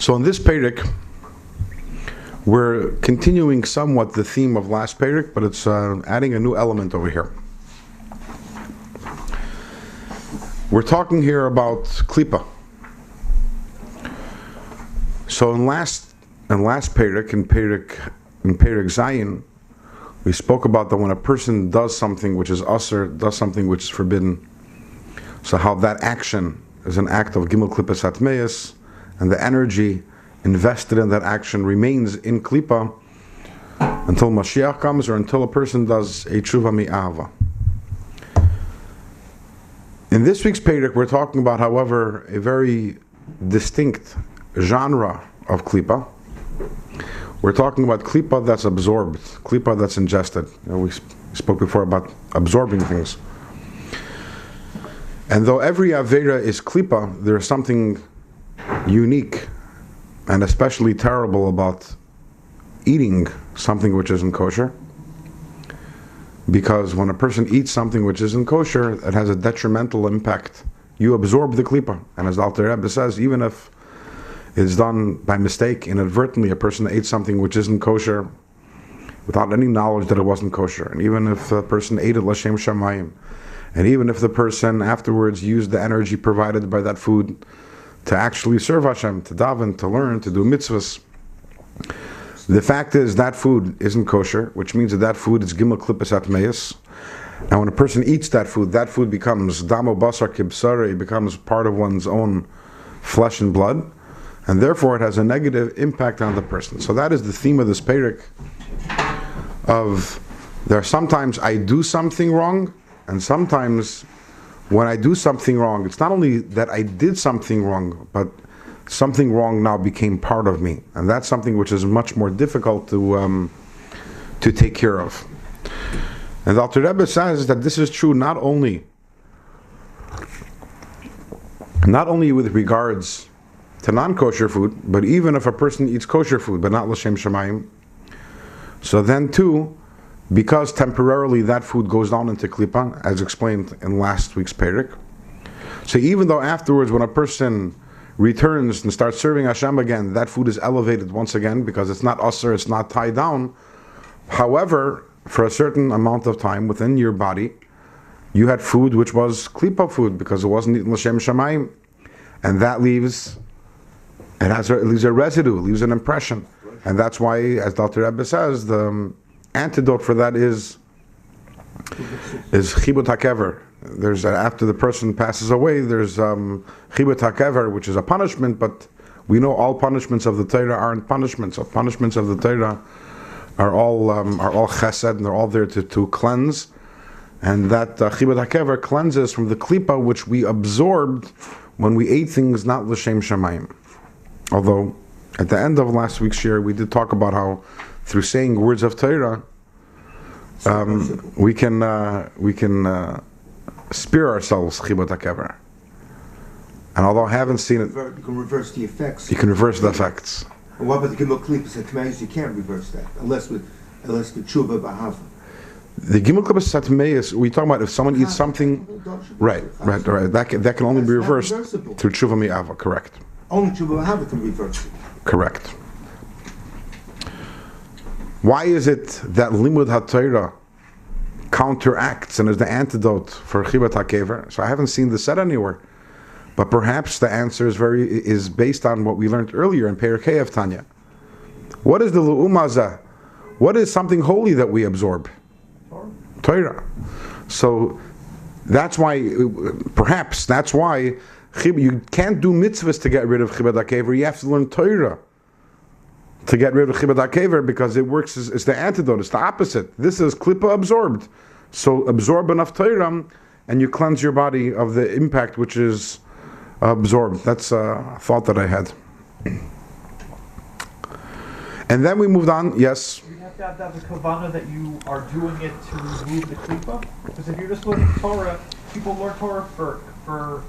So in this Perek, we're continuing somewhat the theme of last Perek, but it's adding a new element over here. We're talking here about Klipa. So in last Perek, in Perek Zayin, we spoke about that when a person does something which is asur, does something which is forbidden, so how that action is an act of Gimel Klipas Atmeis, and the energy invested in that action remains in Klipa until Mashiach comes, or until a person does a tshuva mi'ava. In this week's Perek, we're talking about, however, a very distinct genre of Klipa. We're talking about Klipa that's absorbed, Klipa that's ingested. We spoke before about absorbing things. And though every Avera is Klipa, there's something unique and especially terrible about eating something which isn't kosher. Because when a person eats something which isn't kosher, it has a detrimental impact. You absorb the Klipa. And as the Alter Rebbe says, even if it's done by mistake, inadvertently, a person ate something which isn't kosher without any knowledge that it wasn't kosher. And even if a person ate it l'shem shamayim, and even if the person afterwards used the energy provided by that food to actually serve Hashem, to daven, to learn, to do mitzvahs, the fact is that food isn't kosher, which means that food is gimel klipas atmeis. And when a person eats that food becomes damo basar kibsare, it becomes part of one's own flesh and blood, and therefore it has a negative impact on the person. So that is the theme of this Perek, of there sometimes I do something wrong, and sometimes when I do something wrong, it's not only that I did something wrong, but something wrong now became part of me. And that's something which is much more difficult to take care of. And the Alter Rebbe says that this is true not only with regards to non-kosher food, but even if a person eats kosher food, but not l'shem shamayim. So then too, because temporarily that food goes down into klipa, as explained in last week's Perek. So even though afterwards, when a person returns and starts serving Hashem again, that food is elevated once again because it's not asur, it's not tied down. However, for a certain amount of time within your body, you had food which was klipa food because it wasn't eaten l'shem shamayim, and that leaves a residue, it leaves an impression, and that's why, as Dr. Rabbi says, the antidote for that is chibut hakever. There's after the person passes away, there's chibut hakever, which is a punishment. But we know all punishments of the Torah aren't punishments. So punishments of the Torah are all chesed, and they're all there to cleanse. And that chibut hakever cleanses from the klipa which we absorbed when we ate things not l'shem shamayim. Although at the end of last week's share, we did talk about how through saying words of Torah, we can spare ourselves chibut hakever. And although I haven't seen it, you can reverse the effects. You can reverse the effects. And what about the gimel klipas atmeis? You can't reverse that unless the tshuva b'hava. The gimel klipas atmeis, we talking about if someone eats something, right. That can only be reversed through tshuva mi'ava. Correct. Only tshuva b'hava can reverse it. Correct. Why is it that limud haTorah counteracts and is the antidote for chibut hakever? So I haven't seen this said anywhere, but perhaps the answer is based on what we learned earlier in Perek of Tanya. What is the lu'umazah? What is something holy that we absorb? Torah. So that's why you can't do mitzvahs to get rid of chibut hakever. You have to learn Torah to get rid of chibut hakever, because it works as the antidote. It's the opposite. This is klipa absorbed. So absorb enough Torah and you cleanse your body of the impact which is absorbed. That's a thought that I had. And then we moved on. Yes? You have to have the kavanah that you are doing it to remove the klipa. Because if you're just learning Torah, people learn Torah for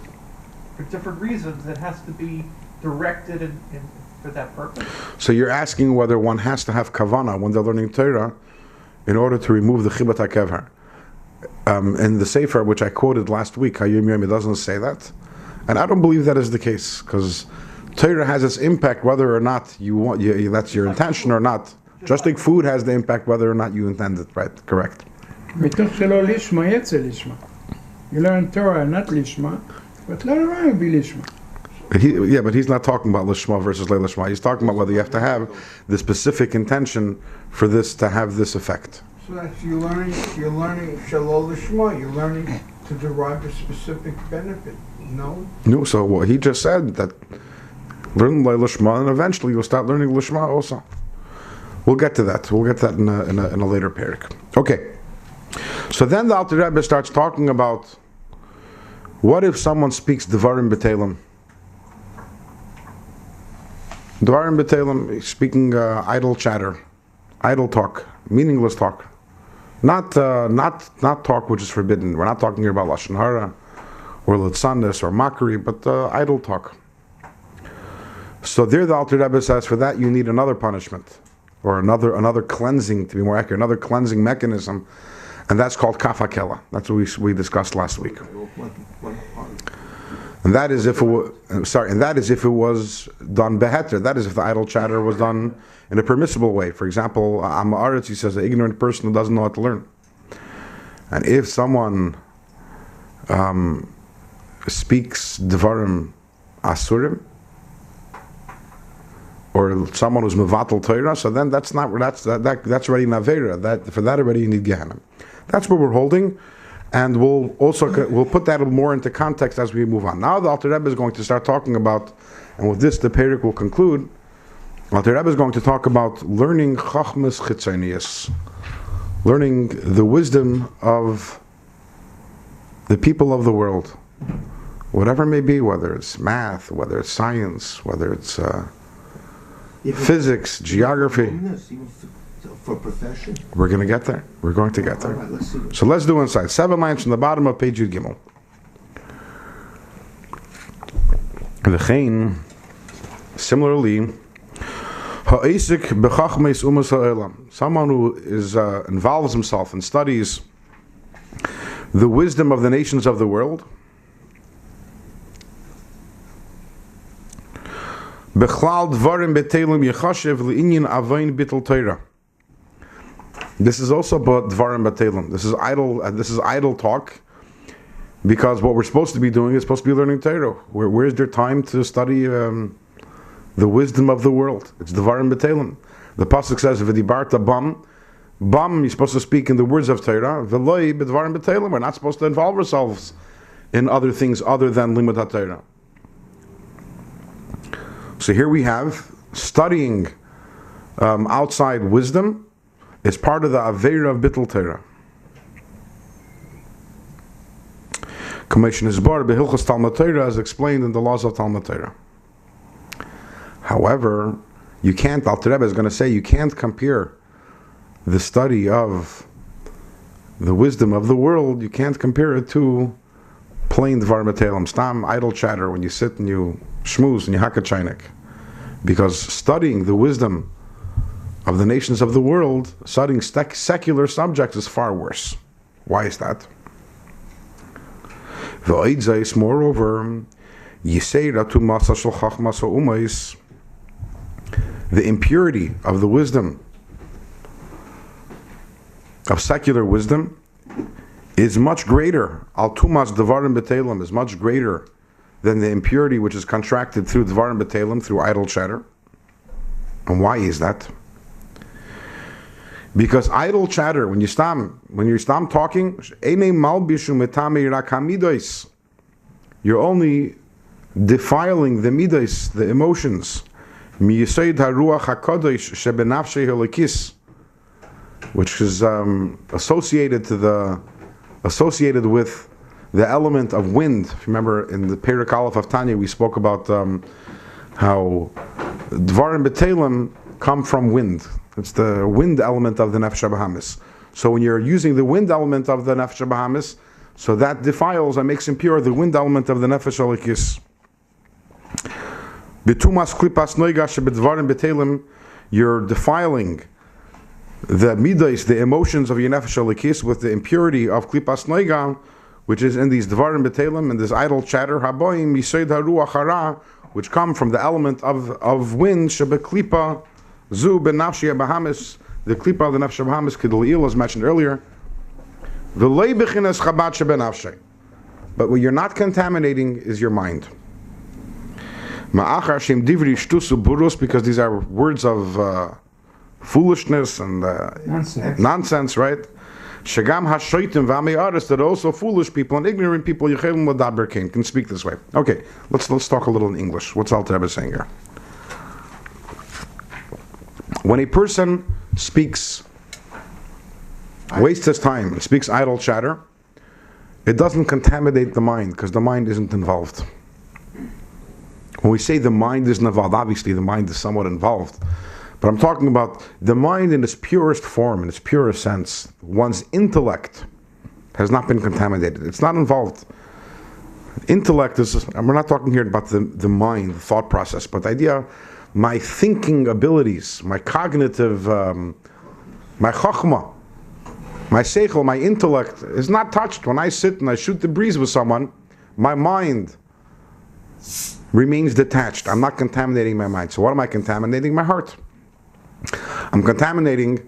different reasons. It has to be directed in for that purpose. So you're asking whether one has to have kavanah when they're learning Torah in order to remove the chibut hakever. In the Sefer, which I quoted last week, Hayom Yom, it doesn't say that. And I don't believe that is the case, because Torah has its impact whether or not you want. That's your intention or not. Just like food has the impact whether or not you intend it. Right? Correct. מתוך שלא לשמה יצא לשמה. You learn Torah not לשמה, but later on you'll be לשמה. But he's not talking about lishma versus le lishma. He's talking about whether you have to have the specific intention for this to have this effect. So that's you're learning shalol lishma. You're learning to derive a specific benefit. No. No. So what he just said that learn le lishma, and eventually you'll start learning lishma also. We'll get to that. We'll get to that in a later parak. Okay. So then the Alter Rebbe starts talking about what if someone speaks devarim b'telim. Devarim b'telim, speaking idle chatter, idle talk, meaningless talk, not talk which is forbidden. We're not talking here about lashon hara or litzanis or mockery, but idle talk. So there, the Alter Rebbe says for that you need another punishment or another cleansing, to be more accurate, another cleansing mechanism, and that's called kafakela. That's what we discussed last week. And that is if it was done beheter. That is if the idle chatter was done in a permissible way. For example, Amaretz, he says, an ignorant person who doesn't know how to learn. And if someone speaks devarim asurim, or someone who's mevatel Torah, so then that's already navera. For that already you need Gehenna. That's what we're holding. And we'll put that more into context as we move on. Now the Alter Rebbe is going to start talking about, and with this the Perek will conclude. Alter Rebbe is going to talk about learning chachmas chitzonius, learning the wisdom of the people of the world, whatever it may be, whether it's math, whether it's science, whether it's physics, geography. For profession? We're going to get there. We're going to get there. All right, let's see. So let's do inside. 7 lines from the bottom of page Yud Gimel. V'chein, similarly, ha'isik b'chachmeis umas ha'elam. Someone who is involves himself and studies the wisdom of the nations of the world. B'chlal dvarim b'telim yechashev li'inyin avayin bittul Torah. This is also about dvarim b'telim. This is idle talk, because what we're supposed to be doing is supposed to be learning Torah. Where's there time to study the wisdom of the world? It's dvarim b'telim. The pasuk says, "V'dibarta bam." Bam, you're supposed to speak in the words of Torah. V'loi b'dvarim b'telim. We're not supposed to involve ourselves in other things other than limud haTorah. So here we have studying outside wisdom is part of the Aveira of Bittul Torah. Commission is bar behilchos Talmud Torah as explained in the laws of Talmud Torah. However, you can't, Alter Rebbe is going to say, you can't compare the study of the wisdom of the world, you can't compare it to plain Dvar Matelim, stam, idle chatter, when you sit and you shmooze and you hack a chinik. Because studying the wisdom of the nations of the world, studying secular subjects is far worse. Why is that? Moreover, the impurity of the wisdom, of secular wisdom, is much greater. Al-tumas devarim b'telim is much greater than the impurity which is contracted through devarim b'telim, through idle chatter. And why is that? Because idle chatter, when you stam talking, you're only defiling the midos, the emotions, which is associated with the element of wind. If you remember in the Perek Aleph of Tanya, we spoke about how dvarim b'telim come from wind. It's the wind element of the Nefesh HaBahamis. So when you're using the wind element of the Nefesh HaBahamis, so that defiles and makes impure the wind element of the Nefesh HaLikis. B'tumas klipas noiga shebedvarim b'telim, you're defiling the midas, the emotions of your Nefesh HaLikis, with the impurity of klipas noiga, which is in these dvarim b'telim, and this idle chatter, haboim yisoid haruach hara, which come from the element of wind, shebeklipa zu benafshi bahamis, the klipa of the nafsh bahamis kedul as mentioned earlier. V'lei bechinas chabad shebenafshe. But what you're not contaminating is your mind. Ma'achar shem divri shtusu burus, because these are words of foolishness and nonsense, right? Shagam hashoitim v'amiyaris, that also foolish people and ignorant people yechelum l'daber kain, can speak this way. Okay, let's talk a little in English. What's Alter Rebbe saying here? When a person speaks, wastes his time, speaks idle chatter, it doesn't contaminate the mind because the mind isn't involved. When we say the mind isn't involved, obviously the mind is somewhat involved. But I'm talking about the mind in its purest form, in its purest sense. One's intellect has not been contaminated. It's not involved. Intellect is, and we're not talking here about the mind, the thought process, but the idea, my thinking abilities, my cognitive, my chokhmah, my seichel, my intellect is not touched. When I sit and I shoot the breeze with someone, my mind remains detached. I'm not contaminating my mind. So what am I contaminating? My heart. I'm contaminating,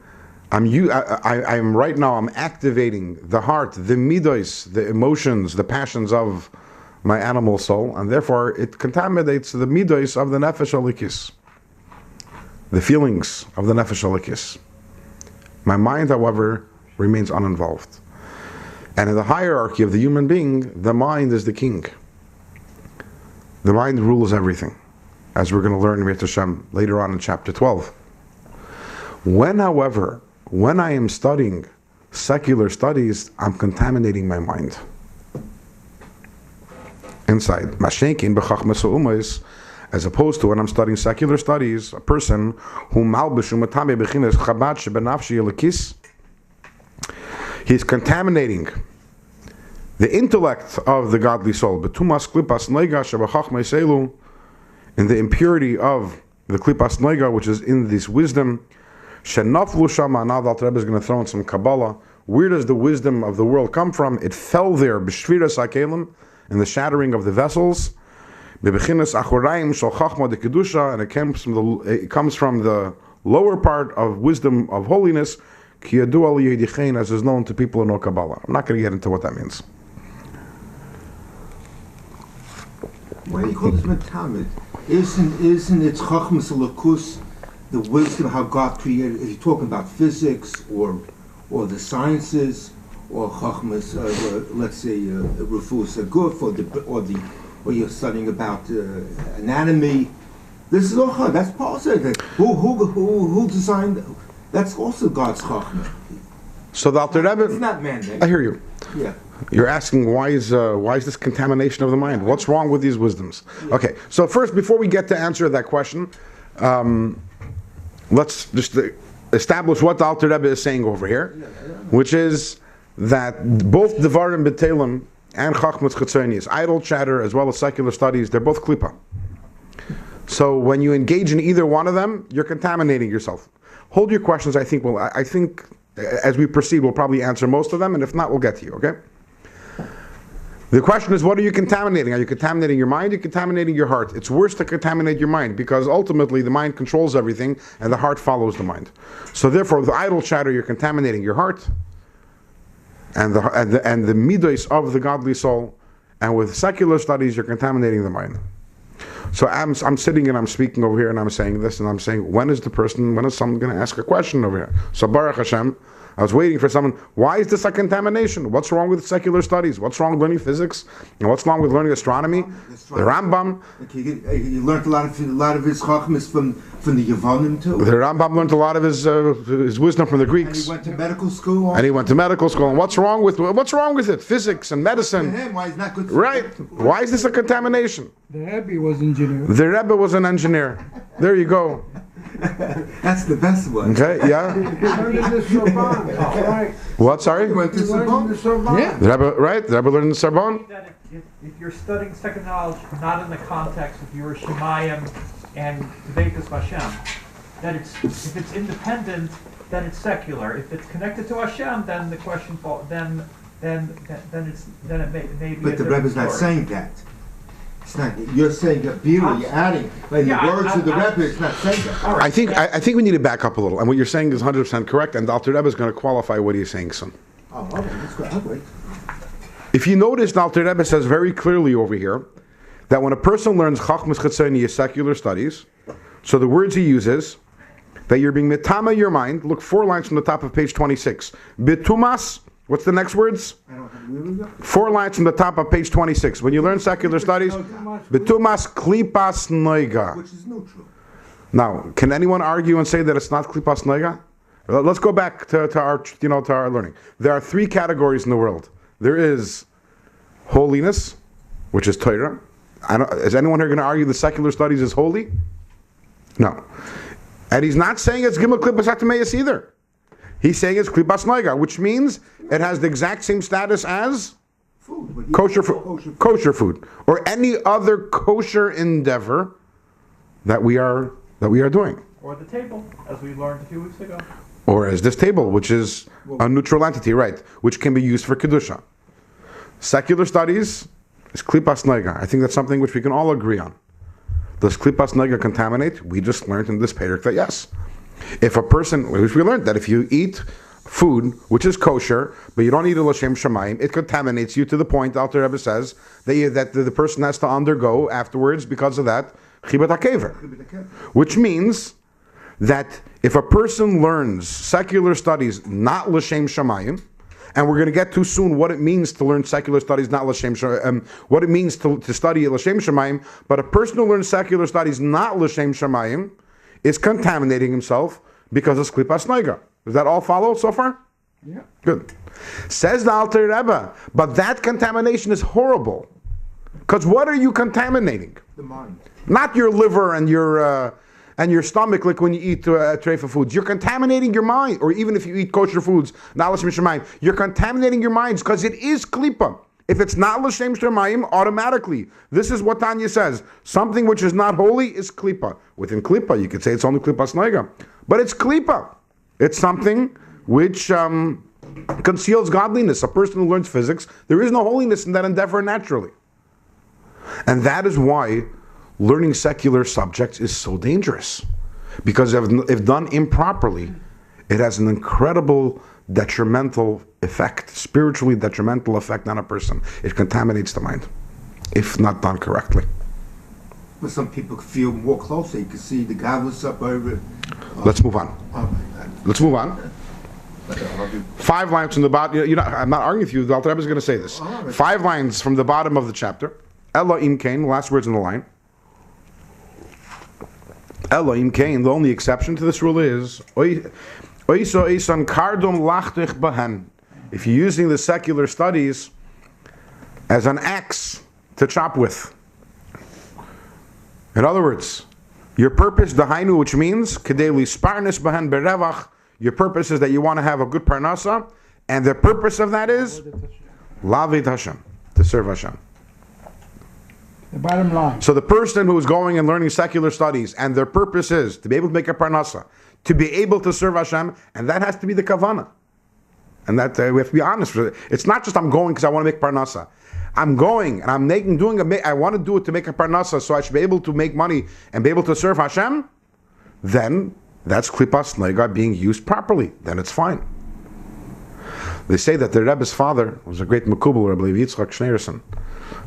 I'm right now, I'm activating the heart, the midos, the emotions, the passions of my animal soul, and therefore it contaminates the midos of the nefesh alikis, the feelings of the nefesh alikis. My mind, however, remains uninvolved. And in the hierarchy of the human being, the mind is the king. The mind rules everything, as we're going to learn in Yet Hashem later on in chapter 12. When, however, when I am studying secular studies, I'm contaminating my mind. Inside. As opposed to when I'm studying secular studies, a person who he's contaminating the intellect of the godly soul. In the impurity of the klipas noiga, which is in this wisdom. Shenaflu shama. Now the Alter Rebbe is going to throw in some Kabbalah. Where does the wisdom of the world come from? It fell there, b'shviras hakelim, in the shattering of the vessels, bebechinas achorayim shel chachma de kedusha, and it comes from the lower part of wisdom of holiness, ki yadu al yedichein, as is known to people who know Kabbalah. I'm not going to get into what that means. Why do you call this Matamid? Isn't it chachmas alakus? The wisdom, how God created. If you're talking about physics or the sciences or chachmas, let's say rufus aguf, or you're studying about anatomy. This is all that's possible. Who designed? That's also God's chachma. So the Alter Rebbe, it's not man-made. I hear you. Yeah. You're asking why is this contamination of the mind? What's wrong with these wisdoms? Yeah. Okay. So first, before we get to answer that question. Let's just establish what the Alter Rebbe is saying over here, which is that both Devarim B'Telem and Chachmas Chetzonius, idle chatter as well as secular studies, they're both klipa. So when you engage in either one of them, you're contaminating yourself. Hold your questions. I think as we proceed, we'll probably answer most of them, and if not, we'll get to you. Okay. The question is, what are you contaminating? Are you contaminating your mind? Are you contaminating your heart? It's worse to contaminate your mind because ultimately the mind controls everything and the heart follows the mind. So therefore, with idle chatter, you're contaminating your heart and the midos of the godly soul. And with secular studies, you're contaminating the mind. So I'm sitting and I'm speaking over here and I'm saying this and I'm saying, when is someone going to ask a question over here? So Baruch Hashem, I was waiting for someone. Why is this a contamination? What's wrong with secular studies? What's wrong with learning physics? And what's wrong with learning astronomy? The Rambam. You learned a lot of his chachmas from the Yevonim too. The Rambam learned a lot of his wisdom from the Greeks. And he went to medical school. Also. And what's wrong with it? Physics and medicine. Why is not good? Right. Why is this a contamination? The Rabbi was engineer. The Rebbe was an engineer. There you go. That's the best one. Okay, yeah. What? Sorry. He went to Sorbonne. Yeah. The Rebbe, right? The Rebbe learned in Sorbonne. That if you're studying second knowledge, not in the context of your Shemayim and Vedas Hashem, that if it's independent, then it's secular. If it's connected to Hashem, then the question then it may be. But the Rebbe's not saying that. It's not. You're saying that Bira, you're adding. But in the words of the Rebbe, it's not saying that. All right. I think we need to back up a little. And what you're saying is 100% correct. And the Alter Rebbe is going to qualify what he's saying, son. Oh, okay. Let's go. I'll wait. If you notice, the Alter Rebbe says very clearly over here that when a person learns Chachmas Chetzoniya secular studies, so the words he uses, that you're being mitama your mind. Look, 4 lines from the top of page 26. Bitumas. What's the next words? I don't have where we go. 4 lines from the top of page 26. When you learn secular studies, Bitumas klipas noiga. Which is neutral. Now, can anyone argue and say that it's not klipas noiga? Let's go back to our learning. There are 3 categories in the world. There is holiness, which is Torah. Is anyone here going to argue the secular studies is holy? No. And he's not saying it's Gimel Klipas Atameis either. He's saying it's Klipas Noiga, which means it has the exact same status as Food. kosher food, or any other kosher endeavor that we are doing. Or the table, as we learned a few weeks ago. Or as this table, which is a neutral entity, right, which can be used for Kedusha. Secular studies is Klipas Noiga. I think that's something which we can all agree on. Does Klipas Noiga contaminate? We just learned in this Perek that yes. If a person, which we learned that if you eat food which is kosher, but you don't eat it l'shem shamayim, it contaminates you to the point, Alter Rebbe says, that the person has to undergo afterwards because of that, chibat hakever. Which means that if a person learns secular studies not l'shem shamayim, and we're going to get to soon what it means to learn secular studies not l'shem shamayim, what it means to study l'shem shamayim, but a person who learns secular studies not l'shem shamayim is contaminating himself because of klipas noiga. Does that all follow so far? Yeah. Good. Says the Alter Rebbe, but that contamination is horrible. Because what are you contaminating? The mind. Not your liver and your stomach, like when you eat treifa foods. You're contaminating your mind, or even if you eat kosher foods, not l'shem shamayim, you're contaminating your minds because it is klipa. If it's not l'shem shamayim, automatically. This is what Tanya says. Something which is not holy is klipa. Within klipa, you could say it's only klipas noiga. But it's klipa. It's something which conceals godliness. A person who learns physics, there is no holiness in that endeavor naturally. And that is why learning secular subjects is so dangerous. Because if done improperly, it has an incredible detrimental effect, spiritually detrimental effect on a person. It contaminates the mind, if not done correctly. But some people feel more closer. You can see the guy was up over. Let's move on. Oh my God. Let's move on. 5 lines from the bottom. I'm not arguing with you. The Alter Rebbe is going to say this. 5 lines from the bottom of the chapter. Elohim Kain, last words in the line. Elohim Kain, the only exception to this rule is if you're using the secular studies as an axe to chop with. In other words, your purpose, dahainu, which means kedeli sparnis bahan berevach. Your purpose is that you want to have a good parnasa, and the purpose of that is lavid Hashem, to serve Hashem. The bottom line. So the person who is going and learning secular studies, and their purpose is to be able to make a parnasa, to be able to serve Hashem, and that has to be the kavanah. And that we have to be honest with it. It's not just I'm going because I want to make parnasa. I'm going and I want to do it to make a parnasa, so I should be able to make money and be able to serve Hashem. Then that's klipas noiga being used properly. Then it's fine. They say that the Rebbe's father was a great makubal, Rabbi Yitzchak Schneerson.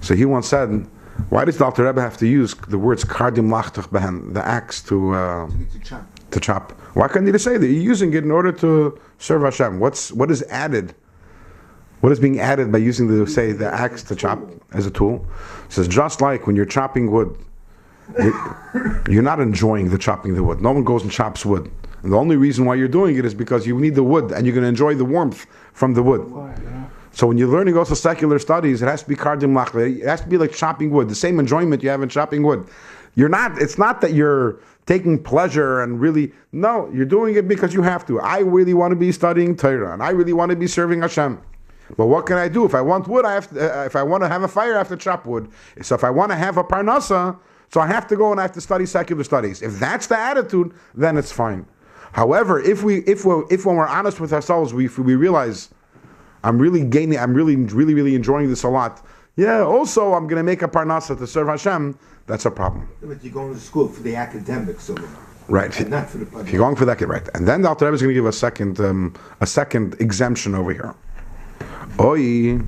So he once said, why does the Alter Rebbe have to use the words kardim lachtach behen, the axe to chop? Why couldn't he just say that you're using it in order to serve Hashem? What is added? What is being added by using the axe to chop as a tool? It says just like when you're chopping wood, you're not enjoying the chopping the wood. No one goes and chops wood. And the only reason why you're doing it is because you need the wood and you're going to enjoy the warmth from the wood. So when you're learning also secular studies, it has to be kardim lachla. It has to be like chopping wood, the same enjoyment you have in chopping wood. It's not that you're taking pleasure and really, no, you're doing it because you have to. I really want to be studying Torah and I really want to be serving Hashem. But what can I do? If I want wood, if I want to have a fire, I have to chop wood. So if I want to have a parnasa, so I have to go and I have to study secular studies. If that's the attitude, then it's fine. However, if when we're honest with ourselves, we realize I'm really enjoying this a lot. yeah, also I'm going to make a parnasa to serve Hashem, that's a problem. But you're going to school for the academics, Right. and not for the If you're going for that, right. And then the Alter Rebbe is going to give a second exemption over here. Oi.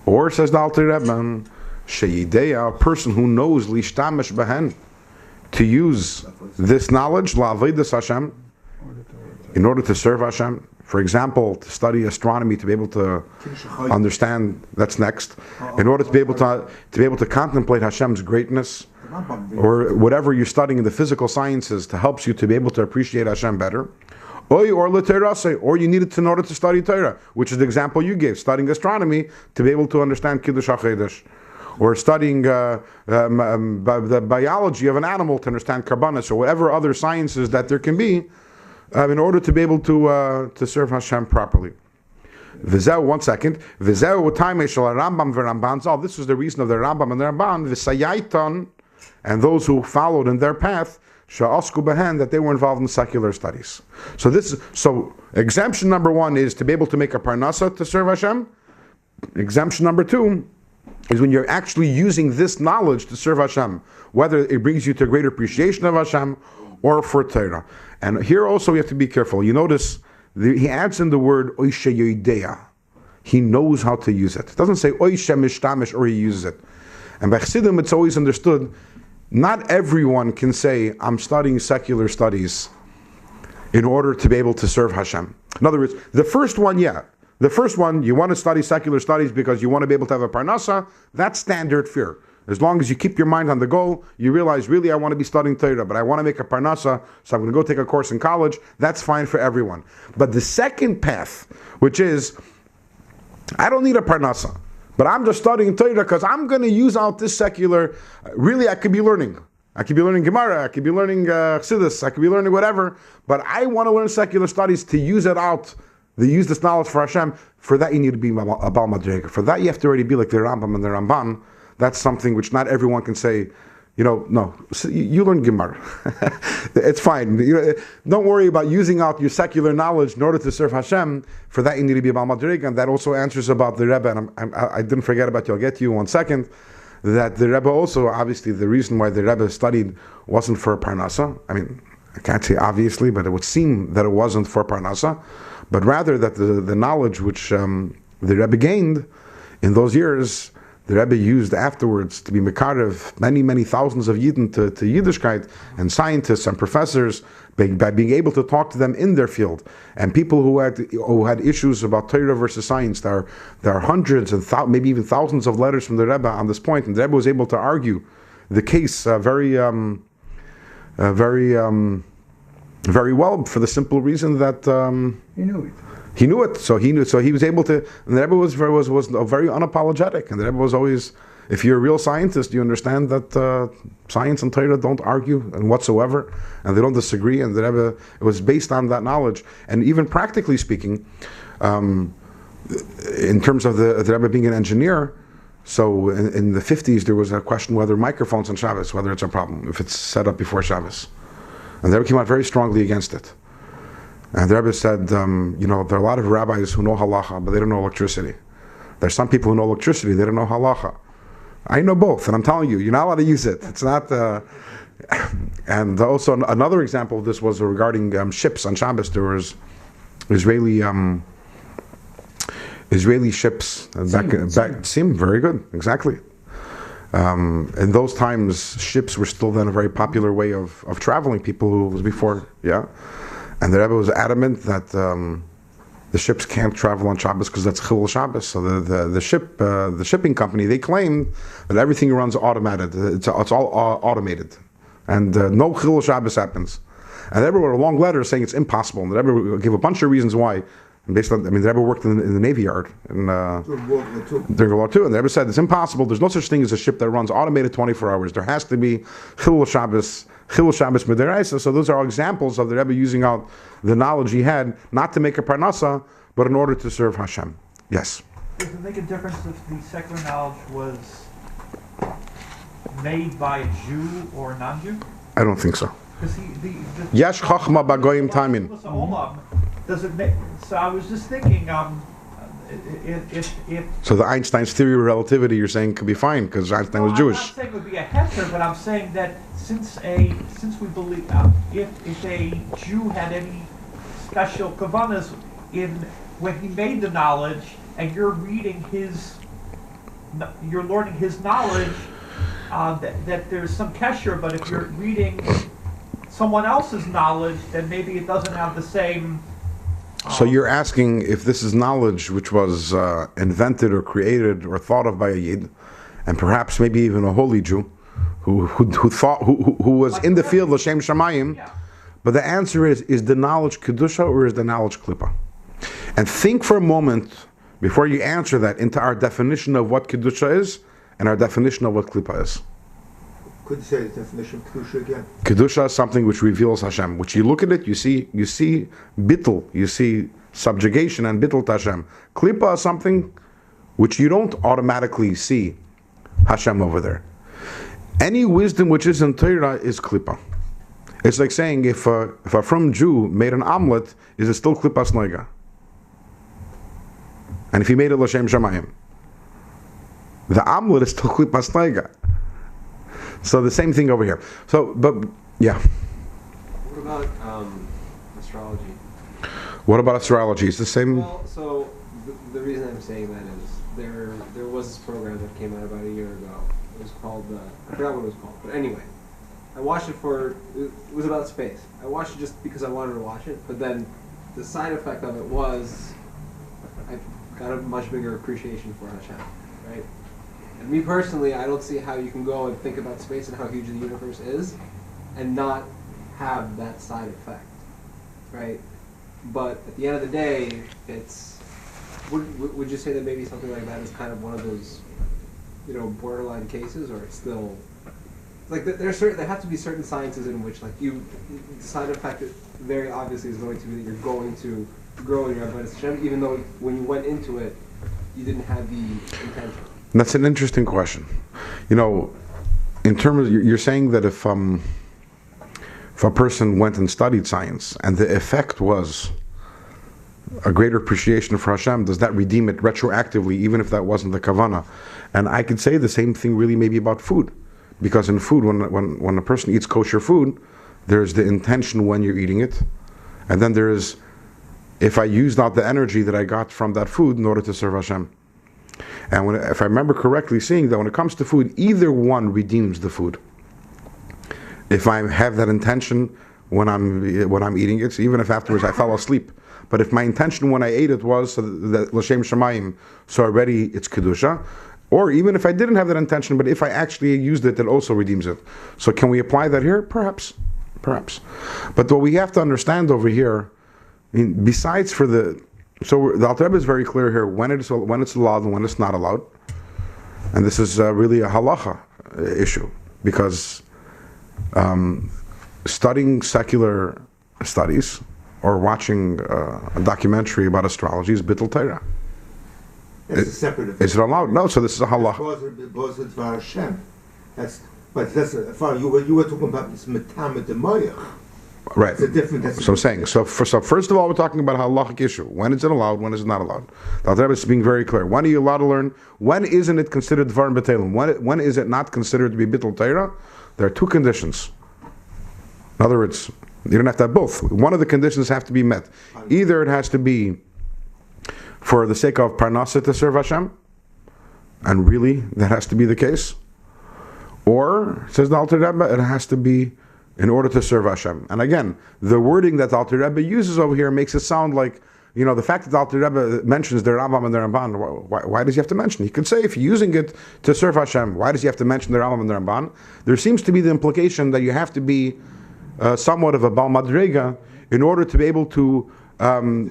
Or, says the Alter Rebbe, Sheyideya, a person who knows lishtamish behen, to use this knowledge, la'avidas Hashem, in order to serve Hashem. For example, to study astronomy, to be able to understand, that's next. In order to be able to contemplate Hashem's greatness, or whatever you're studying in the physical sciences to helps you to be able to appreciate Hashem better. Or you need it in order to study Torah, which is the example you gave, studying astronomy to be able to understand Kiddush HaChedesh. Or studying the biology of an animal to understand karbanis, or whatever other sciences that there can be, in order to be able to serve Hashem properly. V'zeu, 1 second. V'zeu taimei shel Rambam v'Ramban. Oh, this was the reason of the Rambam and the Ramban. V'sayaiton, and those who followed in their path, sha'asku behen, that they were involved in secular studies. So exemption number 1 is to be able to make a parnasa to serve Hashem. Exemption number 2 is when you're actually using this knowledge to serve Hashem, whether it brings you to a greater appreciation of Hashem or for Torah. And here also we have to be careful. You notice he adds in the word oishe yoideya. He knows how to use it. It doesn't say oishe mishtamish or he uses it. And by Chassidim it's always understood, not everyone can say, I'm studying secular studies in order to be able to serve Hashem. In other words, the first one, the first one, you want to study secular studies because you want to be able to have a parnasa, that's standard fare. As long as you keep your mind on the goal, you realize, really, I want to be studying Torah, but I want to make a parnasa, so I'm going to go take a course in college, that's fine for everyone. But the second path, which is, I don't need a parnasa, but I'm just studying Torah because I'm going to use out this secular, really I could be learning. I could be learning Gemara, I could be learning Chassidus, I could be learning whatever, but I want to learn secular studies to use it out, to use this knowledge for Hashem. For that you need to be a Baal Madrega. For that you have to already be like the Rambam and the Ramban. That's something which not everyone can say, no, you learn Gemara. It's fine. Don't worry about using out your secular knowledge in order to serve Hashem. For that you need to be a Baal Madrega. And that also answers about the Rebbe, and I didn't forget about you, I'll get to you in 1 second, that the Rebbe also, obviously the reason why the Rebbe studied wasn't for Parnasa. I mean, I can't say obviously, but it would seem that it wasn't for Parnasa, but rather that the knowledge which the Rebbe gained in those years, the Rebbe used afterwards to be mekarev many thousands of Yidden to Yiddishkeit, and scientists and professors, by being able to talk to them in their field, and people who had issues about Torah versus science. There are hundreds and maybe even thousands of letters from the Rebbe on this point, and the Rebbe was able to argue the case very well, for the simple reason that He knew it. he knew it. So he was able to. And the Rebbe was very unapologetic. And the Rebbe was always, if you're a real scientist, you understand that science and Torah don't argue and whatsoever, and they don't disagree. And the Rebbe, it was based on that knowledge. And even practically speaking, in terms of the Rebbe being an engineer. So in the 50s, there was a question whether microphones on Shabbos, whether it's a problem if it's set up before Shabbos. And the Rebbe came out very strongly against it. And the Rebbe said, there are a lot of rabbis who know halacha, but they don't know electricity. There's some people who know electricity, they don't know halacha. I know both, and I'm telling you, you're not allowed to use it. It's not... And also another example of this was regarding ships on Shabbos. There was Israeli ships back seemed very good, exactly. In those times, ships were still then a very popular way of traveling. People who was before, and the Rebbe was adamant that the ships can't travel on Shabbos because that's Chilul Shabbos. So the shipping company, they claimed that everything runs automated. It's all automated, and no Chilul Shabbos happens. And the Rebbe wrote a long letter saying it's impossible. And the Rebbe gave a bunch of reasons why. And based on, the Rebbe worked in the Navy Yard during World War II, and the Rebbe said it's impossible. There's no such thing as a ship that runs automated 24 hours. There has to be Chilul Shabbos Midiraisa. So those are all examples of the Rebbe using out the knowledge he had, not to make a parnasa, but in order to serve Hashem. Yes? Does it make a difference if the secular knowledge was made by a Jew or a non-Jew? I don't think so. Because Yesh chachma bagoyim tamin. Does it make? So I was just thinking, if So the Einstein's theory of relativity, you're saying, could be fine because Einstein was Jewish. I'm not saying it would be a heter, but I'm saying that since we believe if a Jew had any special kavanas in when he made the knowledge, and you're learning his knowledge, that there's some kesher. But if you're reading someone else's knowledge, then maybe it doesn't have the same. So you're asking if this is knowledge which was invented or created or thought of by a Yid, and perhaps maybe even a holy Jew, who was like in the field L'Shem Shamayim. Yeah. But the answer is the knowledge kedusha or is the knowledge klipa? And think for a moment before you answer that into our definition of what kedusha is and our definition of what klipa is. Could you say the definition of kedusha again? Kedusha is something which reveals Hashem. Which you look at it, you see bittul, you see subjugation and bittul to Hashem. Klipa is something which you don't automatically see Hashem over there. Any wisdom which is in Torah is klipa. It's like saying if a from Jew made an omelet, is it still klipas noiga? And if he made it l'shem shamayim, the omelet is still klipas noiga. So the same thing over here. So, but yeah. What about astrology? What about astrology? It's the same. Well, so the reason I'm saying that is there was this program that came out about a year ago. It was called I forgot what it was called, but anyway, I watched it it was about space. I watched it just because I wanted to watch it, but then the side effect of it was I got a much bigger appreciation for Hashem, right? And me personally, I don't see how you can go and think about space and how huge the universe is and not have that side effect, right? But at the end of the day, it's would you say that maybe something like that is kind of one of those, borderline cases, or it's still like there have to be certain sciences in which the side effect that very obviously is going to be that you're going to grow in your Avodas Hashem, even though when you went into it, you didn't have the intention. That's an interesting question. In terms of, you're saying that if a person went and studied science and the effect was a greater appreciation for Hashem, does that redeem it retroactively, even if that wasn't the kavanah? And I could say the same thing really maybe about food. Because in food, when a person eats kosher food, there's the intention when you're eating it. And then there is, if I used out the energy that I got from that food in order to serve Hashem. And if I remember correctly, seeing that when it comes to food, either one redeems the food. If I have that intention when I'm eating it, so even if afterwards I fell asleep. But if my intention when I ate it was that l'shem shamayim, so already it's kedusha. Or even if I didn't have that intention, but if I actually used it, it also redeems it. So can we apply that here? Perhaps. But what we have to understand over here, besides for the Alter Rebbe is very clear here when it's allowed and when it's not allowed, and this is really a halacha issue, because studying secular studies or watching a documentary about astrology is bittul Torah. It's a separate event. Is it allowed? No. So this is a halacha. You were talking about this metamed demayach. Right. It's a different. So I'm saying. So first of all, we're talking about a halachic issue. When is it allowed? When is it not allowed? The Alter Rebbe is being very clear. When are you allowed to learn? When isn't it considered dvarim b'telim? When is it not considered to be bittul Torah? There are two conditions. In other words, you don't have to have both. One of the conditions have to be met. Either it has to be for the sake of parnasa to serve Hashem, and really that has to be the case. Or, says the Alter Rebbe, it has to be in order to serve Hashem. And again, the wording that the Alter Rebbe uses over here makes it sound like, the fact that the Alter Rebbe mentions the Rambam and the Ramban, why does he have to mention? He could say if you're using it to serve Hashem, why does he have to mention the Rambam and the Ramban? There seems to be the implication that you have to be somewhat of a Baal Madrega in order to be able to in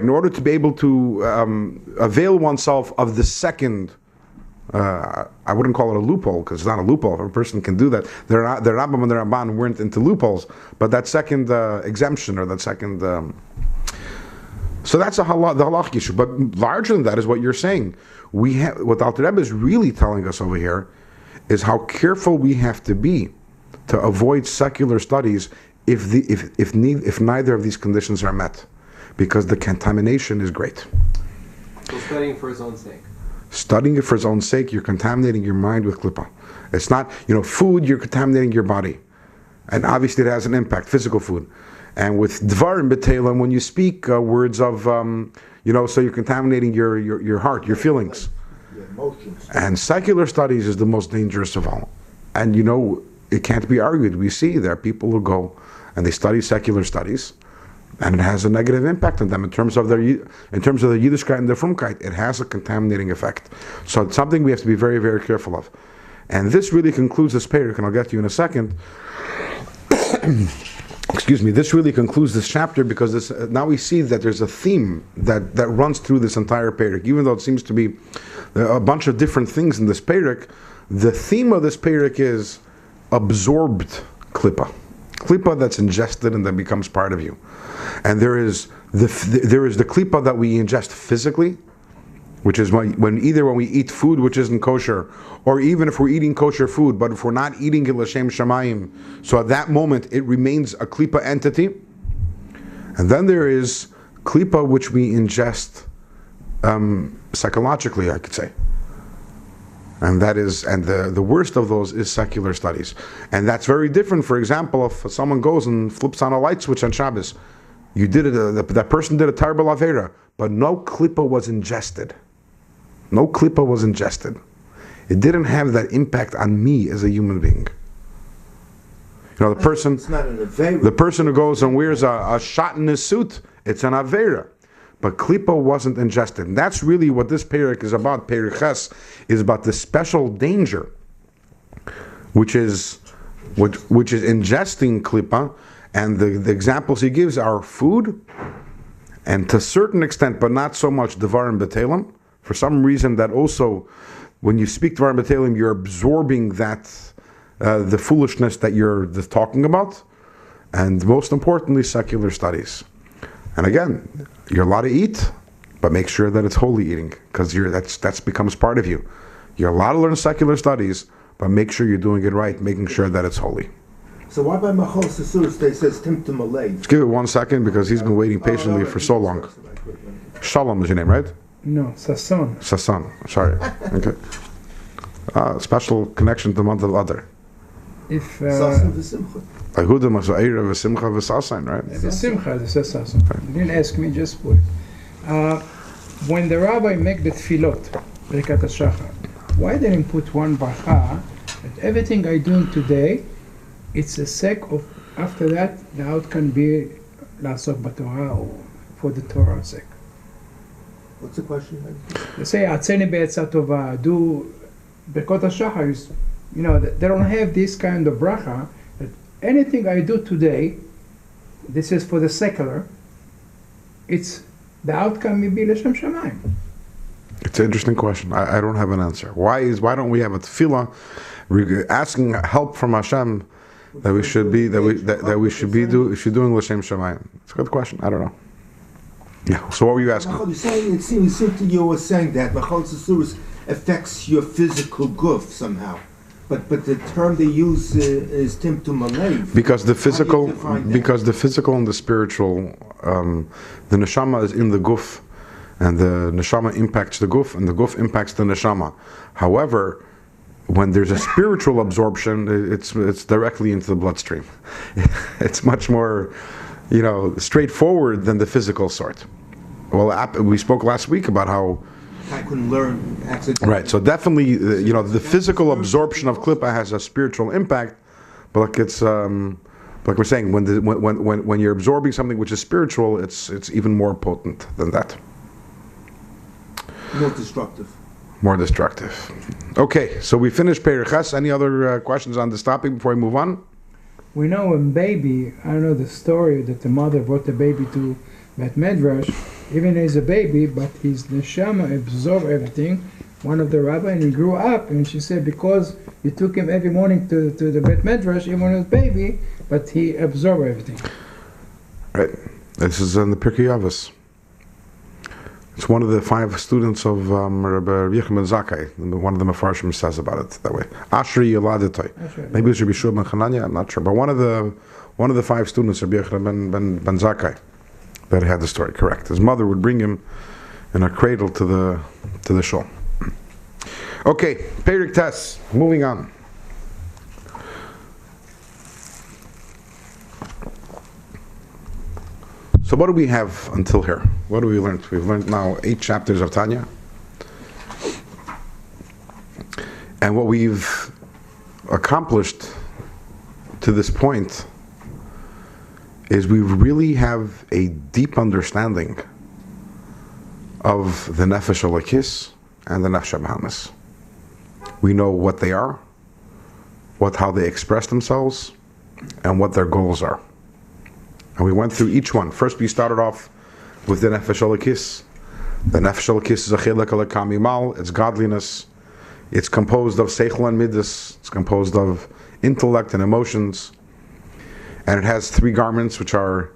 order to be able to avail oneself of the second, I wouldn't call it a loophole, because it's not a loophole. If a person can do that, the Rambam and the Ramban weren't into loopholes, but that second exemption, or that second, so that's the halachic issue. But larger than that is what you're saying. What the Alter Rebbe is really telling us over here is how careful we have to be to avoid secular studies if neither of these conditions are met, because the contamination is great. So studying for its own sake. Studying it for its own sake, you're contaminating your mind with klipa. It's not, food, you're contaminating your body. And obviously it has an impact, physical food. And with dvarim b'telim, when you speak words of, so you're contaminating your heart, your feelings. Your emotions. And secular studies is the most dangerous of all. And it can't be argued. We see there are people who go and they study secular studies, and it has a negative impact on them in terms of their Yiddishkeit and their Frumkeit. It has a contaminating effect. So it's something we have to be very, very careful of. And this really concludes this parak, and I'll get to you in a second. Excuse me. This really concludes this chapter because now we see that there's a theme that runs through this entire parak. Even though it seems to be a bunch of different things in this parak, the theme of this parak is absorbed klippa. Klippa that's ingested and that becomes part of you. And there is the klippa that we ingest physically, which is when we eat food which isn't kosher, or even if we're eating kosher food, but if we're not eating it l'shem shamayim, so at that moment it remains a klippa entity. And then there is klippa which we ingest psychologically, I could say. And the worst of those is secular studies. And that's very different. For example, if someone goes and flips on a light switch on Shabbos, you did it, that person did a terrible avera, but no klippa was ingested. No klippa was ingested. It didn't have that impact on me as a human being. The person, It's not an avera. the person who goes and wears a shot in his suit, it's an avera. But klippa wasn't ingested. And that's really what this parak is about. Parshas is about the special danger, which is ingesting klippa. And the examples he gives are food, and to a certain extent, but not so much, devarim b'telim. For some reason, that also, when you speak devarim b'telim, you're absorbing that the foolishness that you're talking about, and most importantly, secular studies. And again, you're allowed to eat, but make sure that it's holy eating, because that's becomes part of you. You're allowed to learn secular studies, but make sure you're doing it right, making sure that it's holy. So why by Machal Sasuris they says Timtum Alei? Let's give it 1 second, because he's been waiting patiently for so long. Shalom is your name, right? No, Sasson. Sasson, sorry. Okay. Special connection to the month of Adar. If Sasan v'simcha. Ahuda Masa'ira v'simcha v'sasan, right? the Simcha, they say Sasson. You didn't ask me, just put it. When the rabbi make the tefillot, Birkat HaShachar, why didn't put one bracha that everything I doing today, it's a sake of, after that, the outcome be La'asok b'Torah or for the Torah's sake. What's the question? They say, Atzeni be'etzah tova, do Birkat HaShachar is, they don't have this kind of bracha, that anything I do today, this is for the secular, it's, the outcome may be L'Shem Shamayim. It's an interesting question. I don't have an answer. Why don't we have a tefillah asking help from Hashem that we should be doing l'shem shamayim? It's a good question. I don't know. Yeah. So what were you asking? Machal, it seems to you were saying that Machal Sasuris affects your physical goof somehow, but the term they use is Timtum Alei. Because the physical and the spiritual, the neshama is in the guf, and the neshama impacts the guf, and the guf impacts the neshama. However, when there's a spiritual absorption, it's directly into the bloodstream. It's much more, straightforward than the physical sort. Well, we spoke last week about how I couldn't learn accidentally. right. So definitely, the physical absorption of klippa has a spiritual impact, but like it's like we're saying, when you're absorbing something which is spiritual, it's even more potent than that. More destructive. More destructive. Okay, so we finished Parshas. Any other questions on this topic before we move on? We know when baby, I don't know the story that the mother brought the baby to Bet Medrash, even as a baby, but his neshama absorbed everything. One of the rabbi, and he grew up, and she said because you took him every morning to the Bet Medrash, even when he was a baby, but he absorbed everything. Right. This is in the Pirkei Avos. It's one of the 5 students of Rabbi Yechim ben Zakkai. One of the Mefarshim says about it that way. Ashri Yoladitoi. Maybe it should be Shua ben Chananya, I'm not sure. But one of the 5 students of Rabbi Yechim ben Zakkai that had the story, correct. His mother would bring him in a cradle to the shul. Okay, Perik Tess, moving on. So what do we have until here? What do we learn? We've learned now 8 chapters of Tanya. And what we've accomplished to this point is we really have a deep understanding of the Nefesh Elokis and the Nefesh Bahamis. We know what they are, how they express themselves, and what their goals are. And we went through each one. First we started off with the Nefesh Elokis. The Nefesh Elokis is a chilek elokam mimal, it's godliness. It's composed of seichel and midas. It's composed of intellect and emotions. And it has 3 garments, which are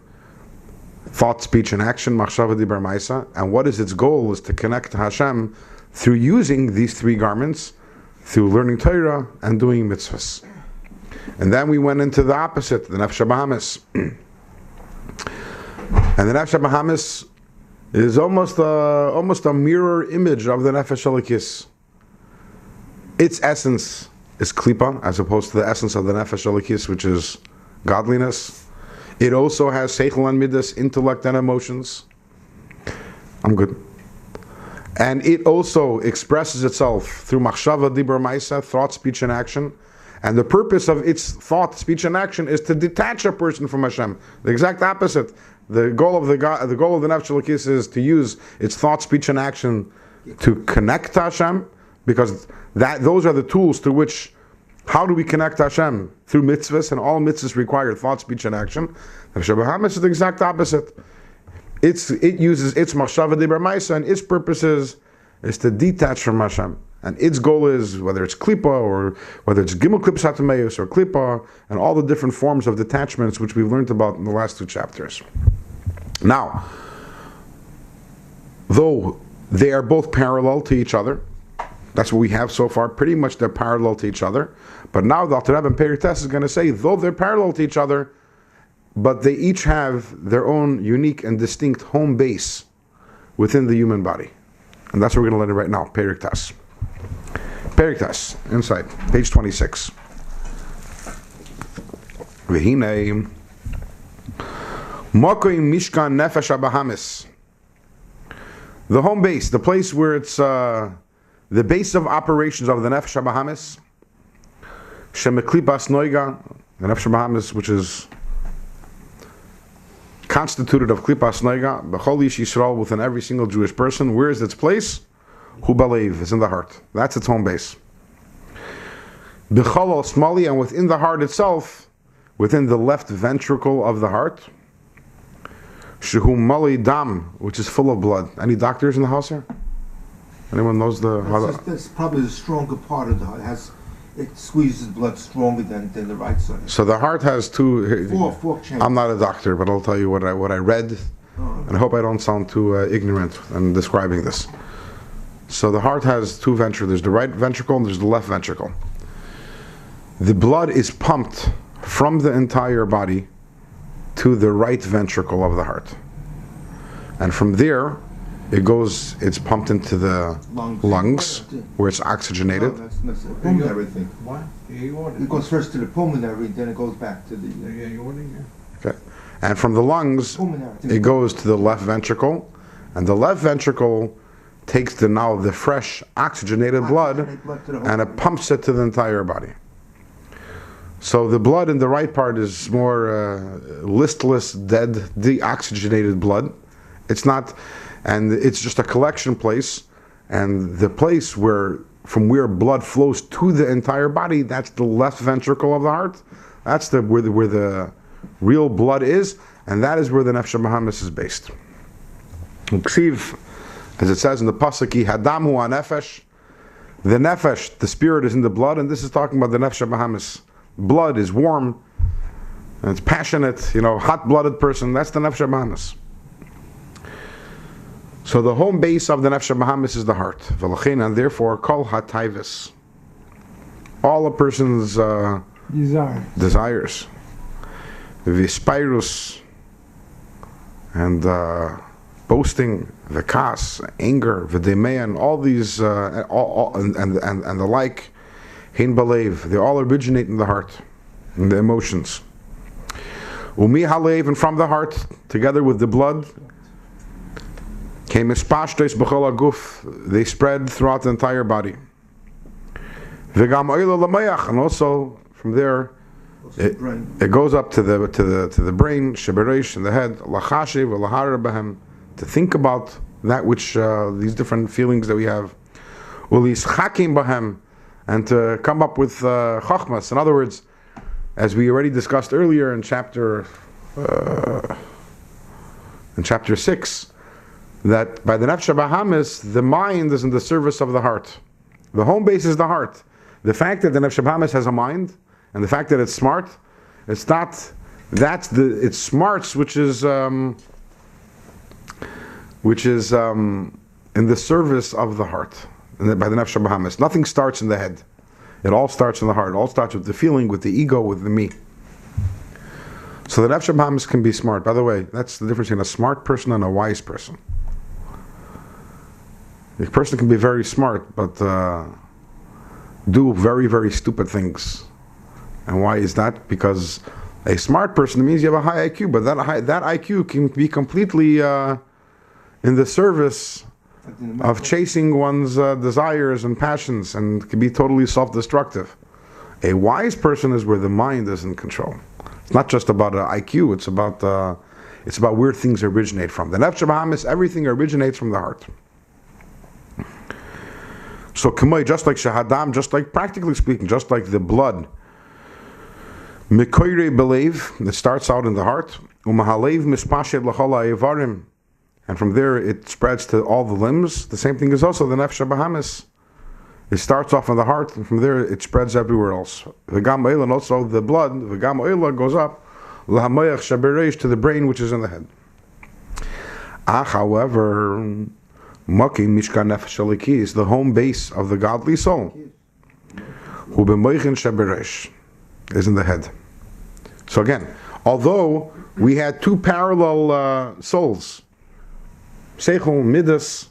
thought, speech, and action, machshava, dibar, ma'isa. And what is its goal is to connect to Hashem through using these 3 garments, through learning Torah and doing mitzvahs. And then we went into the opposite, the Nefesh Bahamis. And the Nefesh Bahamis is almost a mirror image of the Nefesh Elokis. Its essence is klipa, as opposed to the essence of the Nefesh Elokis, which is godliness. It also has seichel and midas, intellect and emotions. I'm good. And it also expresses itself through machshava, dibur, ma'isa, thought, speech, and action. And the purpose of its thought, speech, and action is to detach a person from Hashem. The exact opposite. The goal of the Nefesh Elokis is to use its thought, speech, and action to connect to Hashem, because those are the tools to which. How do we connect to Hashem? Through mitzvahs, and all mitzvahs require thought, speech, and action. Nefesh Bahamis is the exact opposite. It uses its machshava dibar ma'isa, and its purpose is to detach from Hashem. And its goal is, whether it's klipa, or whether it's gimel klipas hatameus, or klipa, and all the different forms of detachments which we've learned about in the last 2 chapters. Now, though they are both parallel to each other, that's what we have so far. Pretty much they're parallel to each other. But now the Alter Rebbe in Perik Tes is going to say, though they're parallel to each other, but they each have their own unique and distinct home base within the human body. And that's what we're going to learn right now. Perik Tes. Perik Tes, inside, page 26. V'hinei Mokoi Mishkan Nefesh Bahamis. The home base, the place where it's the base of operations of the Nefesh Bahamis, Shemeklipas Noiga, the Nefesh Bahamis, which is constituted of Klipas Noiga, B'chol Ish Yisrael, within every single Jewish person. Where is its place? Hu Balev, is in the heart. That's its home base. B'chol Smali, and within the heart itself, within the left ventricle of the heart, Shehu Mali Dam, which is full of blood. Any doctors in the house here? Anyone knows that's probably the stronger part of the heart. It squeezes blood stronger than the right side. So the heart has 2. Four chambers. I'm not a doctor, but I'll tell you what I read, and I hope I don't sound too ignorant in describing this. So the heart has 2 ventricles. There's the right ventricle and there's the left ventricle. The blood is pumped from the entire body to the right ventricle of the heart, and from there it's pumped into the lungs where it's oxygenated. Oh, that's pulmonary thing. What? Yeah, you ordered. It goes first to the pulmonary, then it goes back to the Yeah, you ordered, yeah. Okay, and from the lungs pulmonary. it goes to the left ventricle, and the left ventricle takes the fresh oxygenated blood and it pumps it to the entire body. So the blood in the right part is more listless, dead, deoxygenated blood. It's not, and it's just a collection place, and the place from where blood flows to the entire body, that's the left ventricle of the heart. That's where the real blood is, and that is where the Nefesh Bahamis is based. Ksiv, as it says in the pasuk, Hadamu HaNefesh, the Nefesh, the spirit, is in the blood, and this is talking about the Nefesh Bahamis. Blood is warm, and it's passionate, hot-blooded person. That's the Nefesh Bahamis. So the home base of the Nefesh Bahamis is the heart. V'lachin, and therefore, kol hatayvis. All a person's desires. V'spirus, and boasting, the kas, anger, the demea, and all these, and the like, hein balev, they all originate in the heart, in the emotions. Umi halev, and from the heart, together with the blood, came espashtos b'chol haguf, they spread throughout the entire body. V'gam oila l'mayach, and also from there, it goes up to the brain, shebereish, in the head, lachashiv v'lahara b'hem, to think about that which these different feelings that we have, ulis chakim b'hem, and to come up with chachmas. In other words, as we already discussed earlier in chapter 6, that by the nefesh bahamis, the mind is in the service of the heart. The home base is the heart. The fact that the nefesh bahamis has a mind, and the fact that it's smart, it's not. It's smarts which is in the service of the heart. And by the nefesh bahamis, nothing starts in the head. It all starts in the heart. It all starts with the feeling, with the ego, with the me. So the nefesh bahamis can be smart. By the way, that's the difference between a smart person and a wise person. A person can be very smart, but do very, very stupid things. And why is that? Because a smart person means you have a high IQ, but that IQ can be completely in the service of chasing one's desires and passions, and can be totally self-destructive. A wise person is where the mind is in control. It's not just about IQ; it's about where things originate from. The nefesh bahamis, everything originates from the heart. So kamei, just like shahadam, just like practically speaking, just like the blood, mikoire believe, it starts out in the heart, umahalev mispashed lachala evarim, and from there it spreads to all the limbs. The same thing is also the nefesh bahamis. It starts off in the heart, and from there it spreads everywhere else. V'gam oila, and also the blood, v'gam oila goes up, lahamayach shabereish, to the brain which is in the head. However, Maki Mishkan Nefesh Elikis, the home base of the godly soul, who b'moichin shabereish, is in the head. So again, although we had two parallel souls, Seichel, Midas,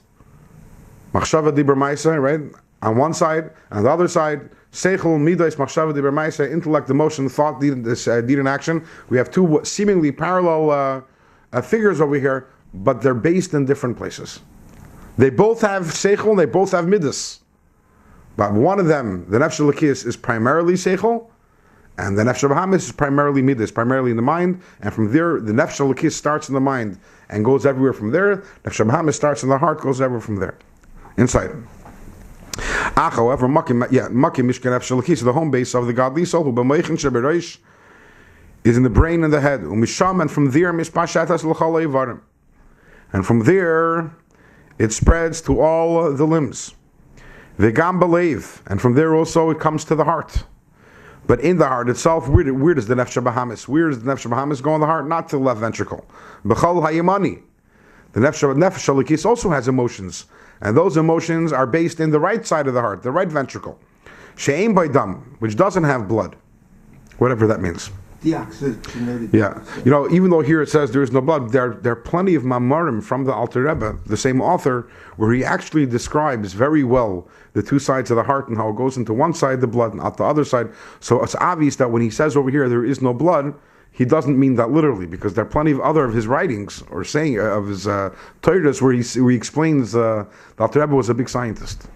Machshava Dibur Maisa, right? On one side, and on the other side, Seichel, Midas, Machshava Dibur Maisa, intellect, emotion, thought, deed and action. We have two seemingly parallel figures over here, but they're based in different places. They both have Seichel, they both have Midas. But one of them, the Nefesh Elikis, is primarily Seichel, and the Nefesh Bahamis is primarily Midas, primarily in the mind, and from there, the Nefesh Elikis starts in the mind and goes everywhere from there. Nefesh Bahamis starts in the heart, goes everywhere from there. Inside. However, Maki Mishkan Nefesh Elikis, the home base of the godly soul, who b'moichin shabereish, is in the brain and the head. Umisham, and from there, mispashatas l'chal evarim. And from there, it spreads to all the limbs. V'gam b'leiv, and from there also it comes to the heart. But in the heart itself, where does the nefesh bahamis? Where does the nefesh bahamis go in the heart? Not to the left ventricle. B'chol hayimani. The nefesh elikis also has emotions, and those emotions are based in the right side of the heart, the right ventricle. She'ein baydam, which doesn't have blood, whatever that means. Deoxygenated. Yeah, even though here it says there is no blood, there are plenty of mamarim from the Alter Rebbe, the same author, where he actually describes very well the two sides of the heart and how it goes into one side the blood and out the other side. So it's obvious that when he says over here there is no blood, he doesn't mean that literally, because there are plenty of other of his writings or saying of his Torahs where he explains the Alter Rebbe was a big scientist,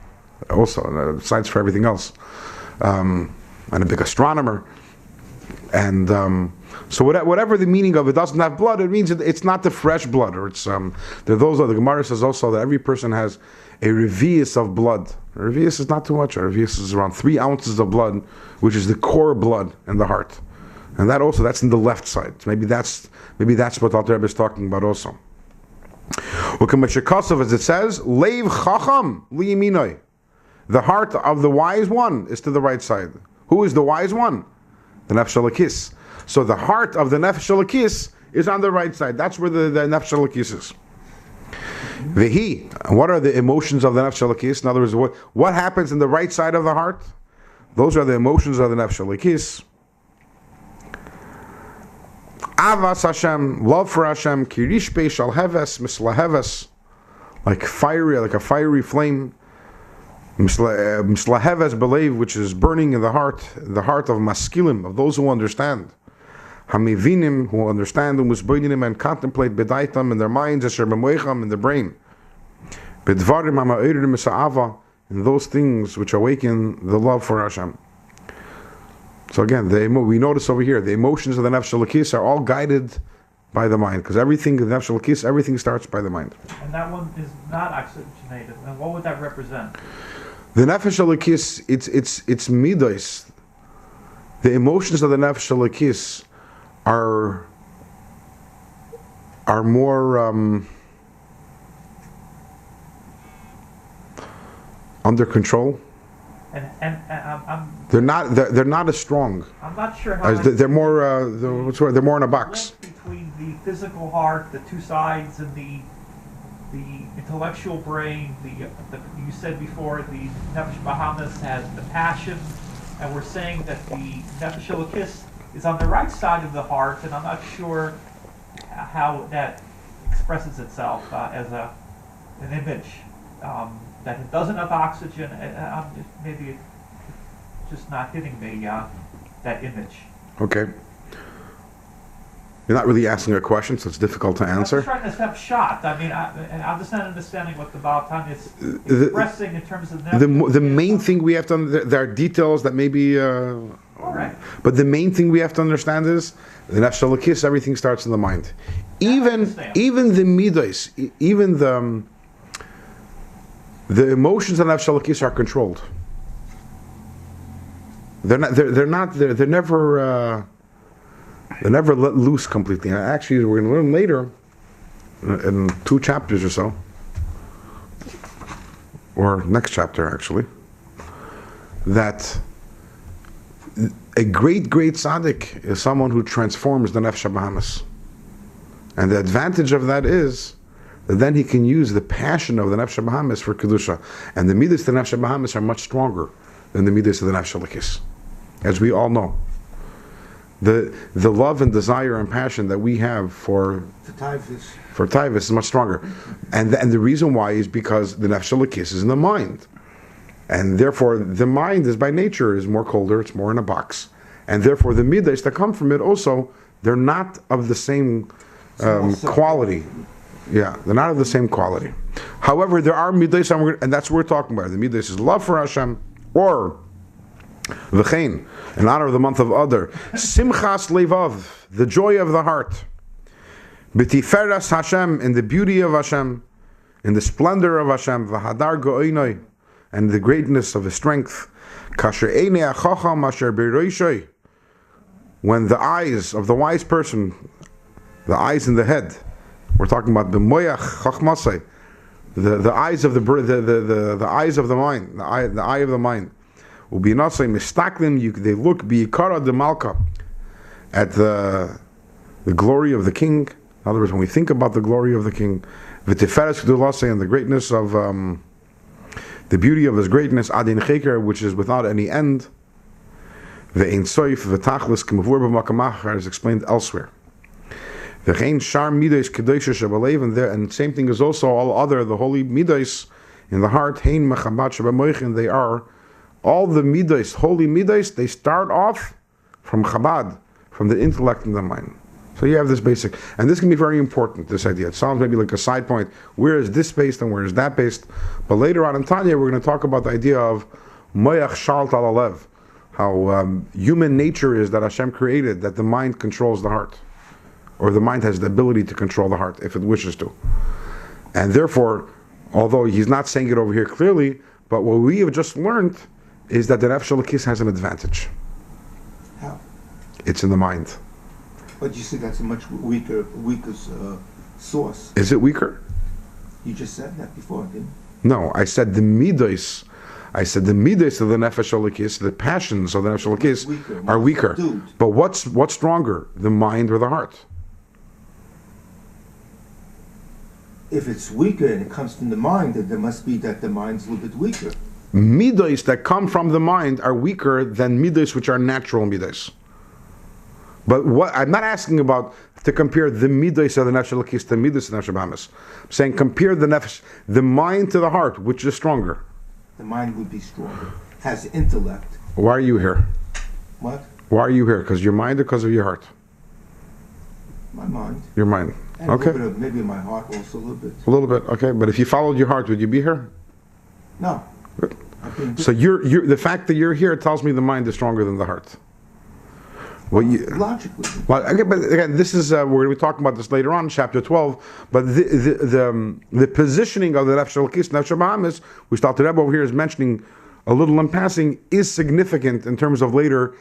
also besides for everything else, and a big astronomer. And so whatever the meaning of it doesn't have blood, it means it's not the fresh blood, or it's the Gemara says also that every person has a revius of blood. A revius is not too much. A revius is around 3 ounces of blood, which is the core blood in the heart, and that's in the left side. So maybe that's what Alter Rebbe is talking about also. As it says, Leiv Chacham liyaminoi, the heart of the wise one is to the right side. Who is the wise one? The Nefesh Elikis. So the heart of the Nefesh Elikis is on the right side. That's where the Nefesh Elikis is. Vehi. What are the emotions of the Nefesh Elikis? In other words, what happens in the right side of the heart? Those are the emotions of the Nefesh Elikis. Avas Hashem, love for Hashem, kirishpe shal heves, mislaheves, like a fiery flame, mislaheves belev, which is burning in the heart of maskilim, of those who understand. Hamivinim, who understand, umusboinim, and contemplate bedaitam in their minds, asher b'moicham, in the brain. Bedvarim ha'ma'orim misa'ava, in those things which awaken the love for Hashem. So again, we notice over here, the emotions of the Nefesh Elokis are all guided by the mind, because everything, the Nefesh Elokis, everything starts by the mind. And that one is not oxygenated. And what would that represent? The Nefesh Elokis, it's midos. The emotions of the Nefesh Elokis are more under control. And They're not as strong. I'm not sure how They're more they're more in a box. between the physical heart, the two sides, and the intellectual brain. You said before the Nefesh Bahamas has the passion, and we're saying that the Nefesh Elokis is on the right side of the heart, and I'm not sure how that expresses itself as an image. That it doesn't have oxygen, maybe it's just not hitting me, that image. Okay. You're not really asking a question, so it's difficult to answer. I'm just trying to step shot. I mean, I'm just not understanding what the Baal Tanya is expressing in terms of the main thing we have to there are details that maybe all right. But the main thing we have to understand is the Nefesh Elokis, everything starts in the mind. Even the midos, even the emotions of Nefesh Elokis are controlled. They're never let loose completely. Actually, we're going to learn later in 2 chapters or so, or next chapter actually, that a great tzaddik is someone who transforms the Nefesh Bahamas. And the advantage of that is that then he can use the passion of the Nefesh Bahamas for Kedusha. And the midas of the Nefesh Bahamas are much stronger than the midas of the Nefesh Elokis, as we all know. The love and desire and passion that we have for Tetzaveh is much stronger. And the reason why is because the Nefesh Elokis is in the mind. And therefore the mind is by nature is more colder, it's more in a box. And therefore the midas that come from it also, they're not of the same quality. Yeah, they're not of the same quality. However, there are midas, and that's what we're talking about. The midas is love for Hashem, or v'chein, in honor of the month of Adar. Simchas levav, the joy of the heart. B'tiferas Hashem, in the beauty of Hashem, in the splendor of Hashem, v'hadar go'inoi, and the greatness of His strength. Kasher einei hachacham asher b'roishoi, when the eyes of the wise person, the eyes in the head, we're talking about the moyach chachmasai, the eyes of the eyes of the mind, the eye of the mind. Will be not saying mistaklim. They look biikara de malka, at the glory of the king. In other words, when we think about the glory of the king, v'tiferes kedusha, and the greatness of the beauty of His greatness, adin cheker, which is without any end. Ve'ein soif v'tachlis k'mavur b'makamach, is explained elsewhere. Ve'chein shar midos kedusha shebalev, and same thing is also all other the holy midos in the heart. Hein mechabat shebemoichin, they are all the midos, holy midos. They start off from Chabad, from the intellect and the mind. So you have this basic, and this can be very important, this idea. It sounds maybe like a side point. Where is this based and where is that based? But later on in Tanya, we're going to talk about the idea of moyach shalt al alev, how human nature is that Hashem created, that the mind controls the heart, or the mind has the ability to control the heart if it wishes to. And therefore, although he's not saying it over here clearly, but what we have just learned is that the Nefesh Elokis has an advantage. How? It's in the mind. But you said that's a much weaker source. Is it weaker? You just said that before, didn't you? No, I said the midos. I said the midos of the Nefesh Elokis, the passions of the Nefesh Elokis, are weaker. But what's stronger, the mind or the heart? If it's weaker and it comes from the mind, then there must be that the mind's a little bit weaker. Midos that come from the mind are weaker than midos which are natural midos. But what I'm not asking about to compare the midos of the nefesh elokis to midos of the nefesh bahamis. I'm saying compare the nefesh, the mind to the heart, which is stronger. The mind would be stronger. Has intellect. Why are you here? What? Why are you here? Because your mind or because of your heart? My mind. Your mind. And Okay. a little bit of, maybe my heart also a little bit. A little bit, okay. But if you followed your heart, would you be here? No. Good. I think So you're the fact that you're here tells me the mind is stronger than the heart. Well, logically. well, okay, but again, this is we're going to be talking about this later on, in chapter 12. But the positioning of the nefesh elokis, nefesh bahamis, which Dr. Rebbe over here is mentioning a little in passing, is significant in terms of later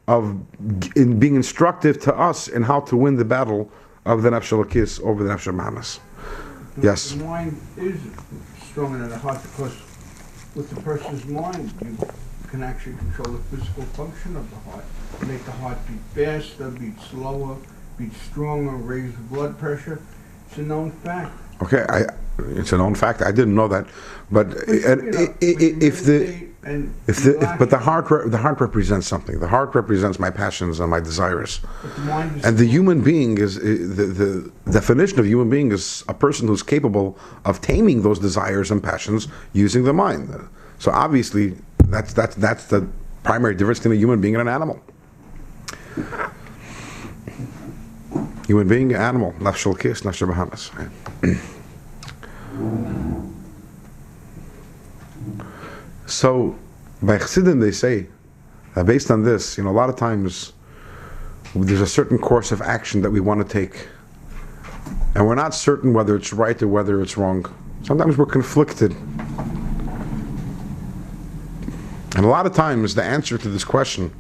in being instructive to us in how to win the battle of the nefesh elokis over the nefesh bahamis. Yes. The mind is stronger than the heart because with the person's mind, you can actually control the physical function of the heart. Make the heart beat faster, beat slower, beat stronger, raise the blood pressure. It's a known fact. Okay, it's a known fact. I didn't know that, but but the heart represents something. The heart represents my passions and my desires. And the human being is the definition of human being is a person who's capable of taming those desires and passions using the mind. So obviously, that's the primary difference between a human being and an animal. Human being, animal, nefesh elokis, nefesh bahamis. So, by Chassidim they say that based on this, a lot of times there's a certain course of action that we want to take, and we're not certain whether it's right or whether it's wrong. Sometimes we're conflicted. And a lot of times the answer to this question,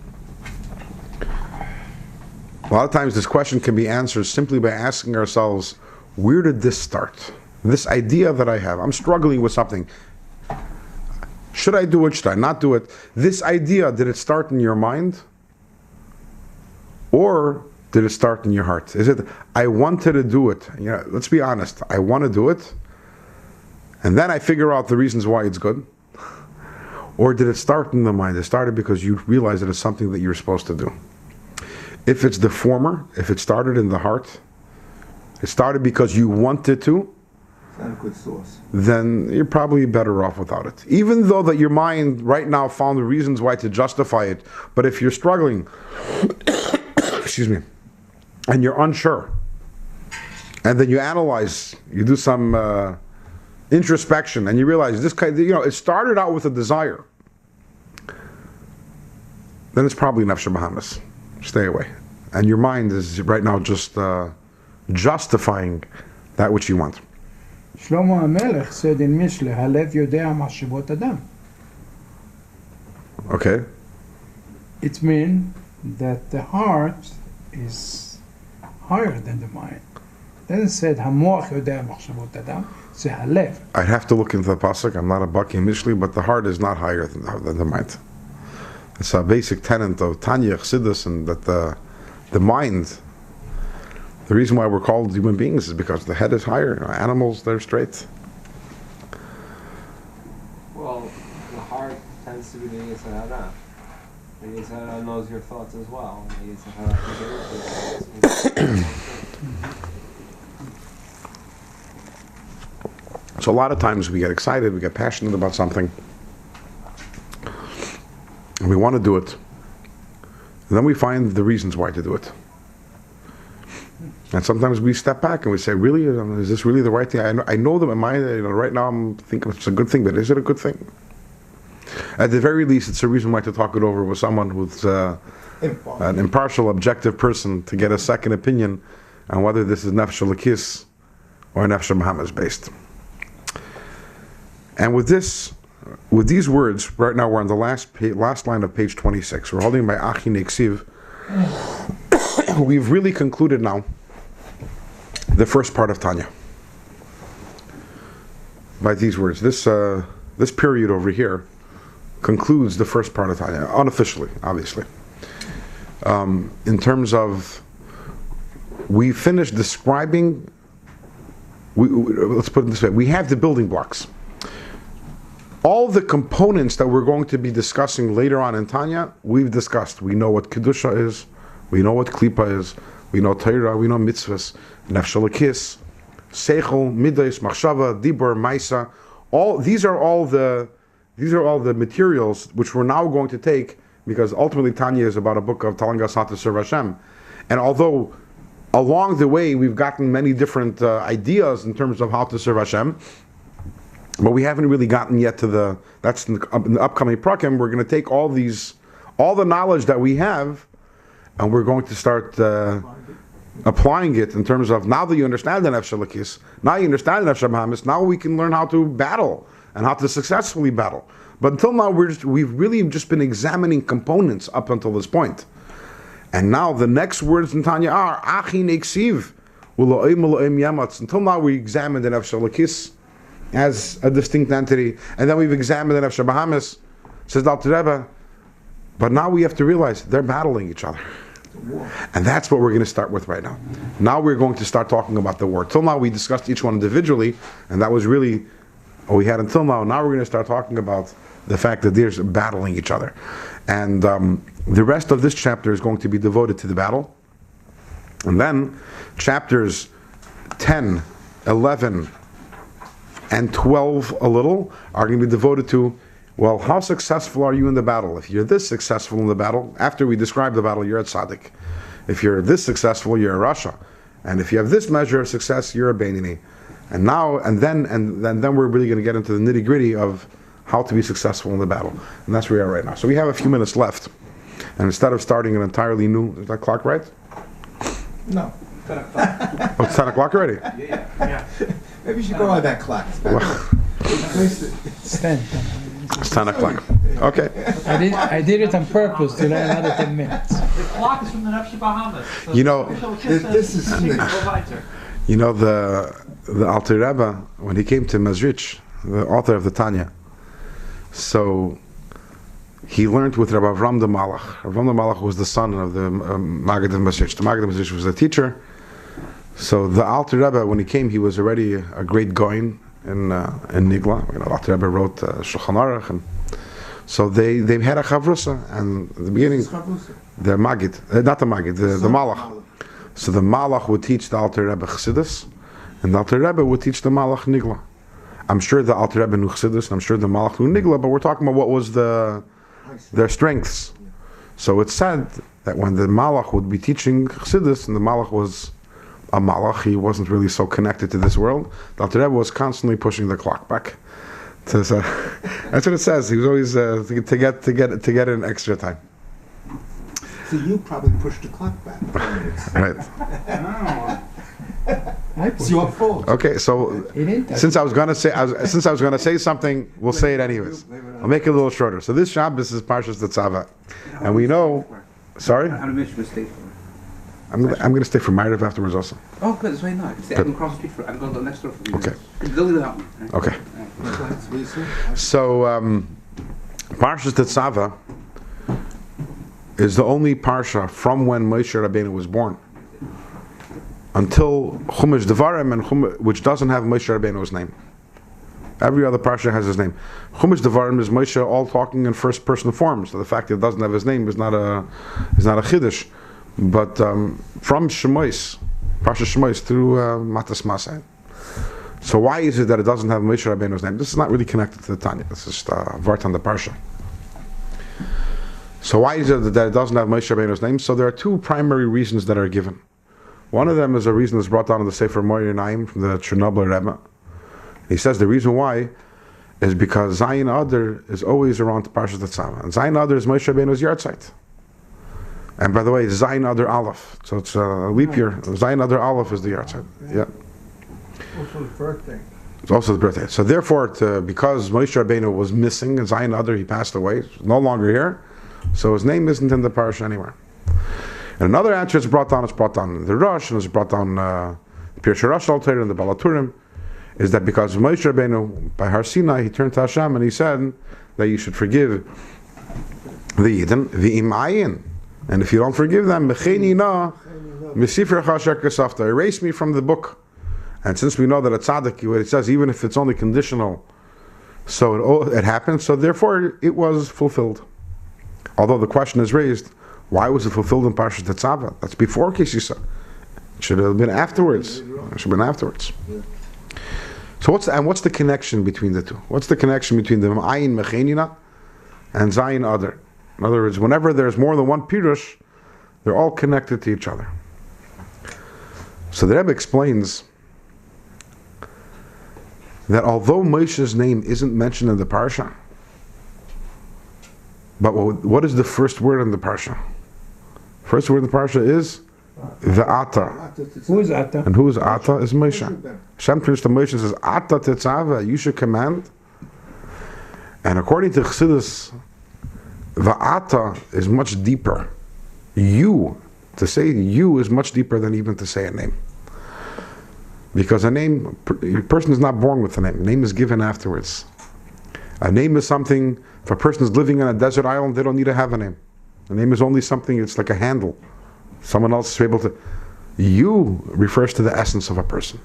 this question can be answered simply by asking ourselves, where did this start? This idea that I have, I'm struggling with something. Should I do it? Should I not do it? This idea, did it start in your mind? Or did it start in your heart? Is it, I wanted to do it? Let's be honest. I want to do it, and then I figure out the reasons why it's good. Or did it start in the mind? It started because you realized that it's something that you're supposed to do. If it's the former, if it started in the heart, it started because you wanted to, it's not a good source. Then you're probably better off without it. Even though that your mind right now found the reasons why to justify it, but if you're struggling, excuse me, and you're unsure, and then you analyze, you do some introspection, and you realize this kind, it started out with a desire, then it's probably nefesh bahamis. Stay away. And your mind is right now just justifying that which you want. Shlomo HaMelech said in Mishle, Halev Yodea Machshavot Adam. Okay. It means that the heart is higher than the mind. Then it said Hamoach Yodea Machshavot Adam. It's Halev. I'd have to look into the pasuk. I'm not a baki in Mishle, but the heart is not higher than the mind. It's a basic tenet of Tanya, Chassidus, and that the mind, the reason why we're called human beings is because the head is higher. Animals, they're straight. Well, the heart tends to be the Yetzer Hara. The Yetzer Hara knows your thoughts as well. The Yetzer Hara can get into your thoughts. So a lot of times we get excited, we get passionate about something, and we want to do it. And then we find the reasons why to do it. And sometimes we step back and we say, really, is this really the right thing? I know that in my mind, right now I'm thinking it's a good thing, but is it a good thing? At the very least, it's a reason why to talk it over with someone who's an impartial, objective person to get a second opinion on whether this is nefesh elokis or nefesh bahamis based. And with these words, right now we're on the last line of page 26. We're holding by Achi Neksiv. We've really concluded now the first part of Tanya by these words. This period over here concludes the first part of Tanya, unofficially, obviously. In terms of, we finished describing, let's put it this way, we have the building blocks. All the components that we're going to be discussing later on in Tanya, we've discussed. We know what Kedusha is, we know what Klipa is, we know Torah, we know mitzvahs, nefshalakis, seichel, midas, machshava, dibur, maisa. These are all the materials which we're now going to take, because ultimately Tanya is about a book of telling us how to serve Hashem. And although along the way we've gotten many different ideas in terms of how to serve Hashem, but we haven't really gotten yet to that's in the upcoming prakim. We're going to take all the knowledge that we have, and we're going to start applying it in terms of, now that you understand the nefshalakis, now you understand the nefshabahamis, now we can learn how to battle and how to successfully battle. But until now, we've really just been examining components up until this point. And now the next words in Tanya are Achi Neksiv yamatz. Until now we examined the nefshalakis as a distinct entity, and then we've examined the nefshabahamis, says the Alter Rebbe. But now we have to realize they're battling each other. And that's what we're going to start with right now. Now we're going to start talking about the war. Till now we discussed each one individually, and that was really all we had until now. Now we're going to start talking about the fact that they're battling each other. And the rest of this chapter is going to be devoted to the battle. And then chapters 10, 11, and 12 a little are going to be devoted to, well, how successful are you in the battle? If you're this successful in the battle, after we describe the battle, you're a tzaddik. If you're this successful, you're a rasha. And if you have this measure of success, you're a beinoni. And then we're really going to get into the nitty gritty of how to be successful in the battle. And that's where we are right now. So we have a few minutes left. And instead of starting an entirely new, is that clock right? No. 10 o'clock. Oh, it's 10 o'clock already? Yeah. Maybe you should go on that clock. It's 10. It's 10 o'clock. Okay. I did it on purpose to learn another 10 minutes. The clock is from the Nefesh Bahamas. So You know, this is You know, the Alter Rebbe, when he came to Mezrich, the author of the Tanya, so he learned with Rabbi Avram the Malach. Avram the Malach was the son of the Maggid of Mezrich. The Maggid of Mezrich was the teacher. So the Alter Rebbe, when he came, he was already a great goyin in Nigla. You know, Alter Rebbe wrote Shulchan Aruch, and so they had a chavrusa, and at the beginning, the Maggid, not the Maggid, the Malach. So the Malach would teach the Alter Rebbe Chassidus, and the Alter Rebbe would teach the Malach Nigla. I'm sure the Alter Rebbe knew Chassidus, and I'm sure the Malach knew Nigla, but we're talking about what was their strengths. So it's said that when the Malach would be teaching Chassidus, and the Malach was a Malach, he wasn't really so connected to this world, the Alter Rebbe was constantly pushing the clock back. That's what it says. He was always to get in extra time. So you probably pushed the clock back. Right. It's your fault. Okay, so since I was going to say something, we'll say it anyways. I'll make it a little shorter. So this Shabbos is Parshas Tetzaveh, and we know. Sorry, I'm going to stay for. I'm going to stay for Ma'ariv afterwards also. Oh, good. That's very nice. I'm across the street for. I'm going to go next door for you. Okay. Don't leave that one. Okay. So Parshas Tetzaveh is the only parsha from when Moshe Rabbeinu was born until Chumash Devarim, and which doesn't have Moshe Rabbeinu's name. Every other parsha has his name. Chumash Devarim is Moshe all talking in first person form, so the fact that it doesn't have his name is not a chiddush. But from Shemos, Parsha Shemos through Matas Masay. So why is it that it doesn't have Moshe Rabbeinu's name? This is not really connected to the Tanya. This is just Vart on the parsha. So why is it that it doesn't have Moshe Rabbeinu's name? So there are two primary reasons that are given. One of them is a reason that's brought down in the Sefer Moyer Naim from the Chernobyl Rebbe. He says the reason why is because Zayin Adar is always around Parshas Tetzaveh, and Zayin Adar is Moshe Rabbeinu's yahrzeit. And by the way, it's Zayin Adar Aleph, so it's a leap year. Zayin Adar Aleph is the yahrzeit. Yeah. Also his birthday. It's also the birthday. So therefore, because Moshe Rabbeinu was missing, and Zayin Adar, he passed away, he's no longer here, so his name isn't in the parsha anywhere. And another answer is brought down in the Rosh, and it's brought down Pirshei Rosh Alter and the Balaturim, is that because Moshe Rabbeinu, by Har Sinai, he turned to Hashem and he said that you should forgive the Yidden, v'im ayin, and if you don't forgive them, erase me from the book. And since we know that a tzaddik, it says even if it's only conditional, so it happened, so therefore it was fulfilled. Although the question is raised, why was it fulfilled in Parshas Tetzaveh? That's before Kisisa. It should have been afterwards. It should have been afterwards. So what's the connection between the two? What's the connection between the Ayin Mechenina and Zayin Adar? In other words, whenever there's more than one Pirush, they're all connected to each other. So the Rebbe explains that although Moshe's name isn't mentioned in the Parsha, but what is the first word in the Parsha? First word in the Parsha is Ve'ata. Who is Ata? And who is Ata? Is Moshe. Hashem turns to Moshe and says, Ata Tetzaveh, you should command. And according to Chassidus, Ve'ata is much deeper. You, to say you is much deeper than even to say a name. Because a name, a person is not born with a name. A name is given afterwards. A name is something, if a person is living on a desert island, they don't need to have a name. A name is only something, it's like a handle. Someone else is able to. You refers to the essence of a person.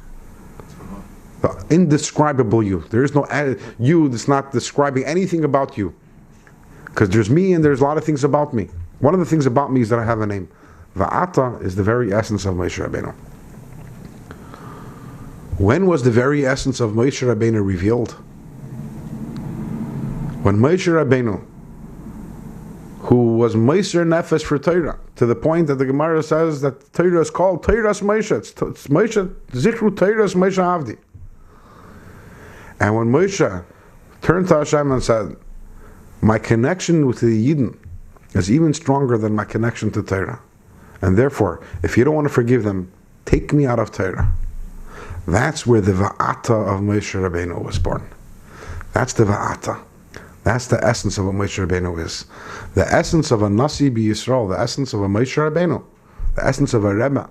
The indescribable you. There is no you that's not describing anything about you. Because there's me and there's a lot of things about me. One of the things about me is that I have a name. Va'ata is the very essence of Moshe Rabbeinu. When was the very essence of Moshe Rabbeinu revealed? When Moshe Rabbeinu, who was Meiser Nefesh for Torah, to the point that the Gemara says that Torah is called Torah's Moshe. It's Moshe, Zichru Torah's Moshe Avdi. And when Moshe turned to Hashem and said, my connection with the Yidden is even stronger than my connection to Torah. And therefore, if you don't want to forgive them, take me out of Torah. That's where the Va'ata of Moshe Rabbeinu was born. That's the Va'ata. That's the essence of what Moshe Rabbeinu is. The essence of a Nasi B'Yisrael, the essence of a Moshe Rabbeinu, the essence of a Rebbe,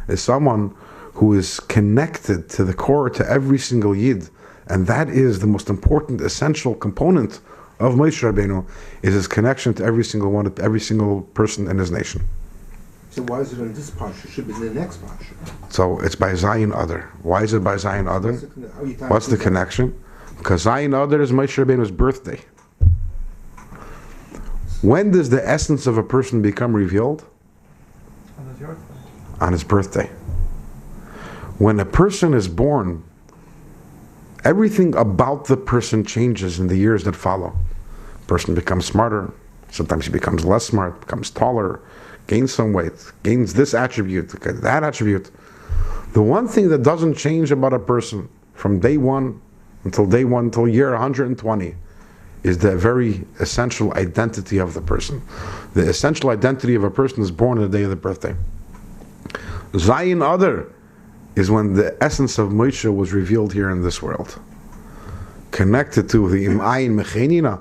is someone who is connected to the core, to every single Yid. And that is the most important, essential component of Moshe Rabbeinu, is his connection to every single one, every single person in his nation. So why is it in this parsha? Should be in the next parsha. So it's by Zayin Adar. Why is it by Zayin Adar? What's the connection? Because Zayin Adar is Moshe Rabbeinu's birthday. When does the essence of a person become revealed? On his birthday. When a person is born, everything about the person changes in the years that follow. A person becomes smarter. Sometimes he becomes less smart, becomes taller, gains some weight, gains this attribute, that attribute. The one thing that doesn't change about a person from day one until year 120 is the very essential identity of the person. The essential identity of a person is born on the day of the birthday. Zayin Adar is when the essence of Moshe was revealed here in this world. Connected to the Ayin Mechenina.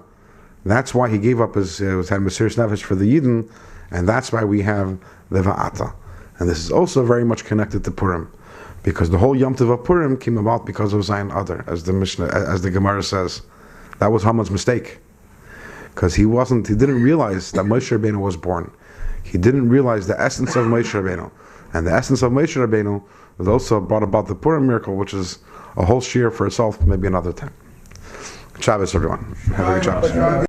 That's why he gave up his had Mesiras Nefesh for the Yidden, and that's why we have the Va'ata. And this is also very much connected to Purim, because the whole Yom Tov of Purim came about because of Zayin Adar, as the Mishnah, as the Gemara says. That was Haman's mistake, because he didn't realize that Moshe Rabbeinu was born. He didn't realize the essence of Moshe Rabbeinu, and the essence of Moshe Rabbeinu was also brought about the Purim miracle, which is a whole shiur for itself, maybe another time. Shabbos, everyone. Have a good Shabbos.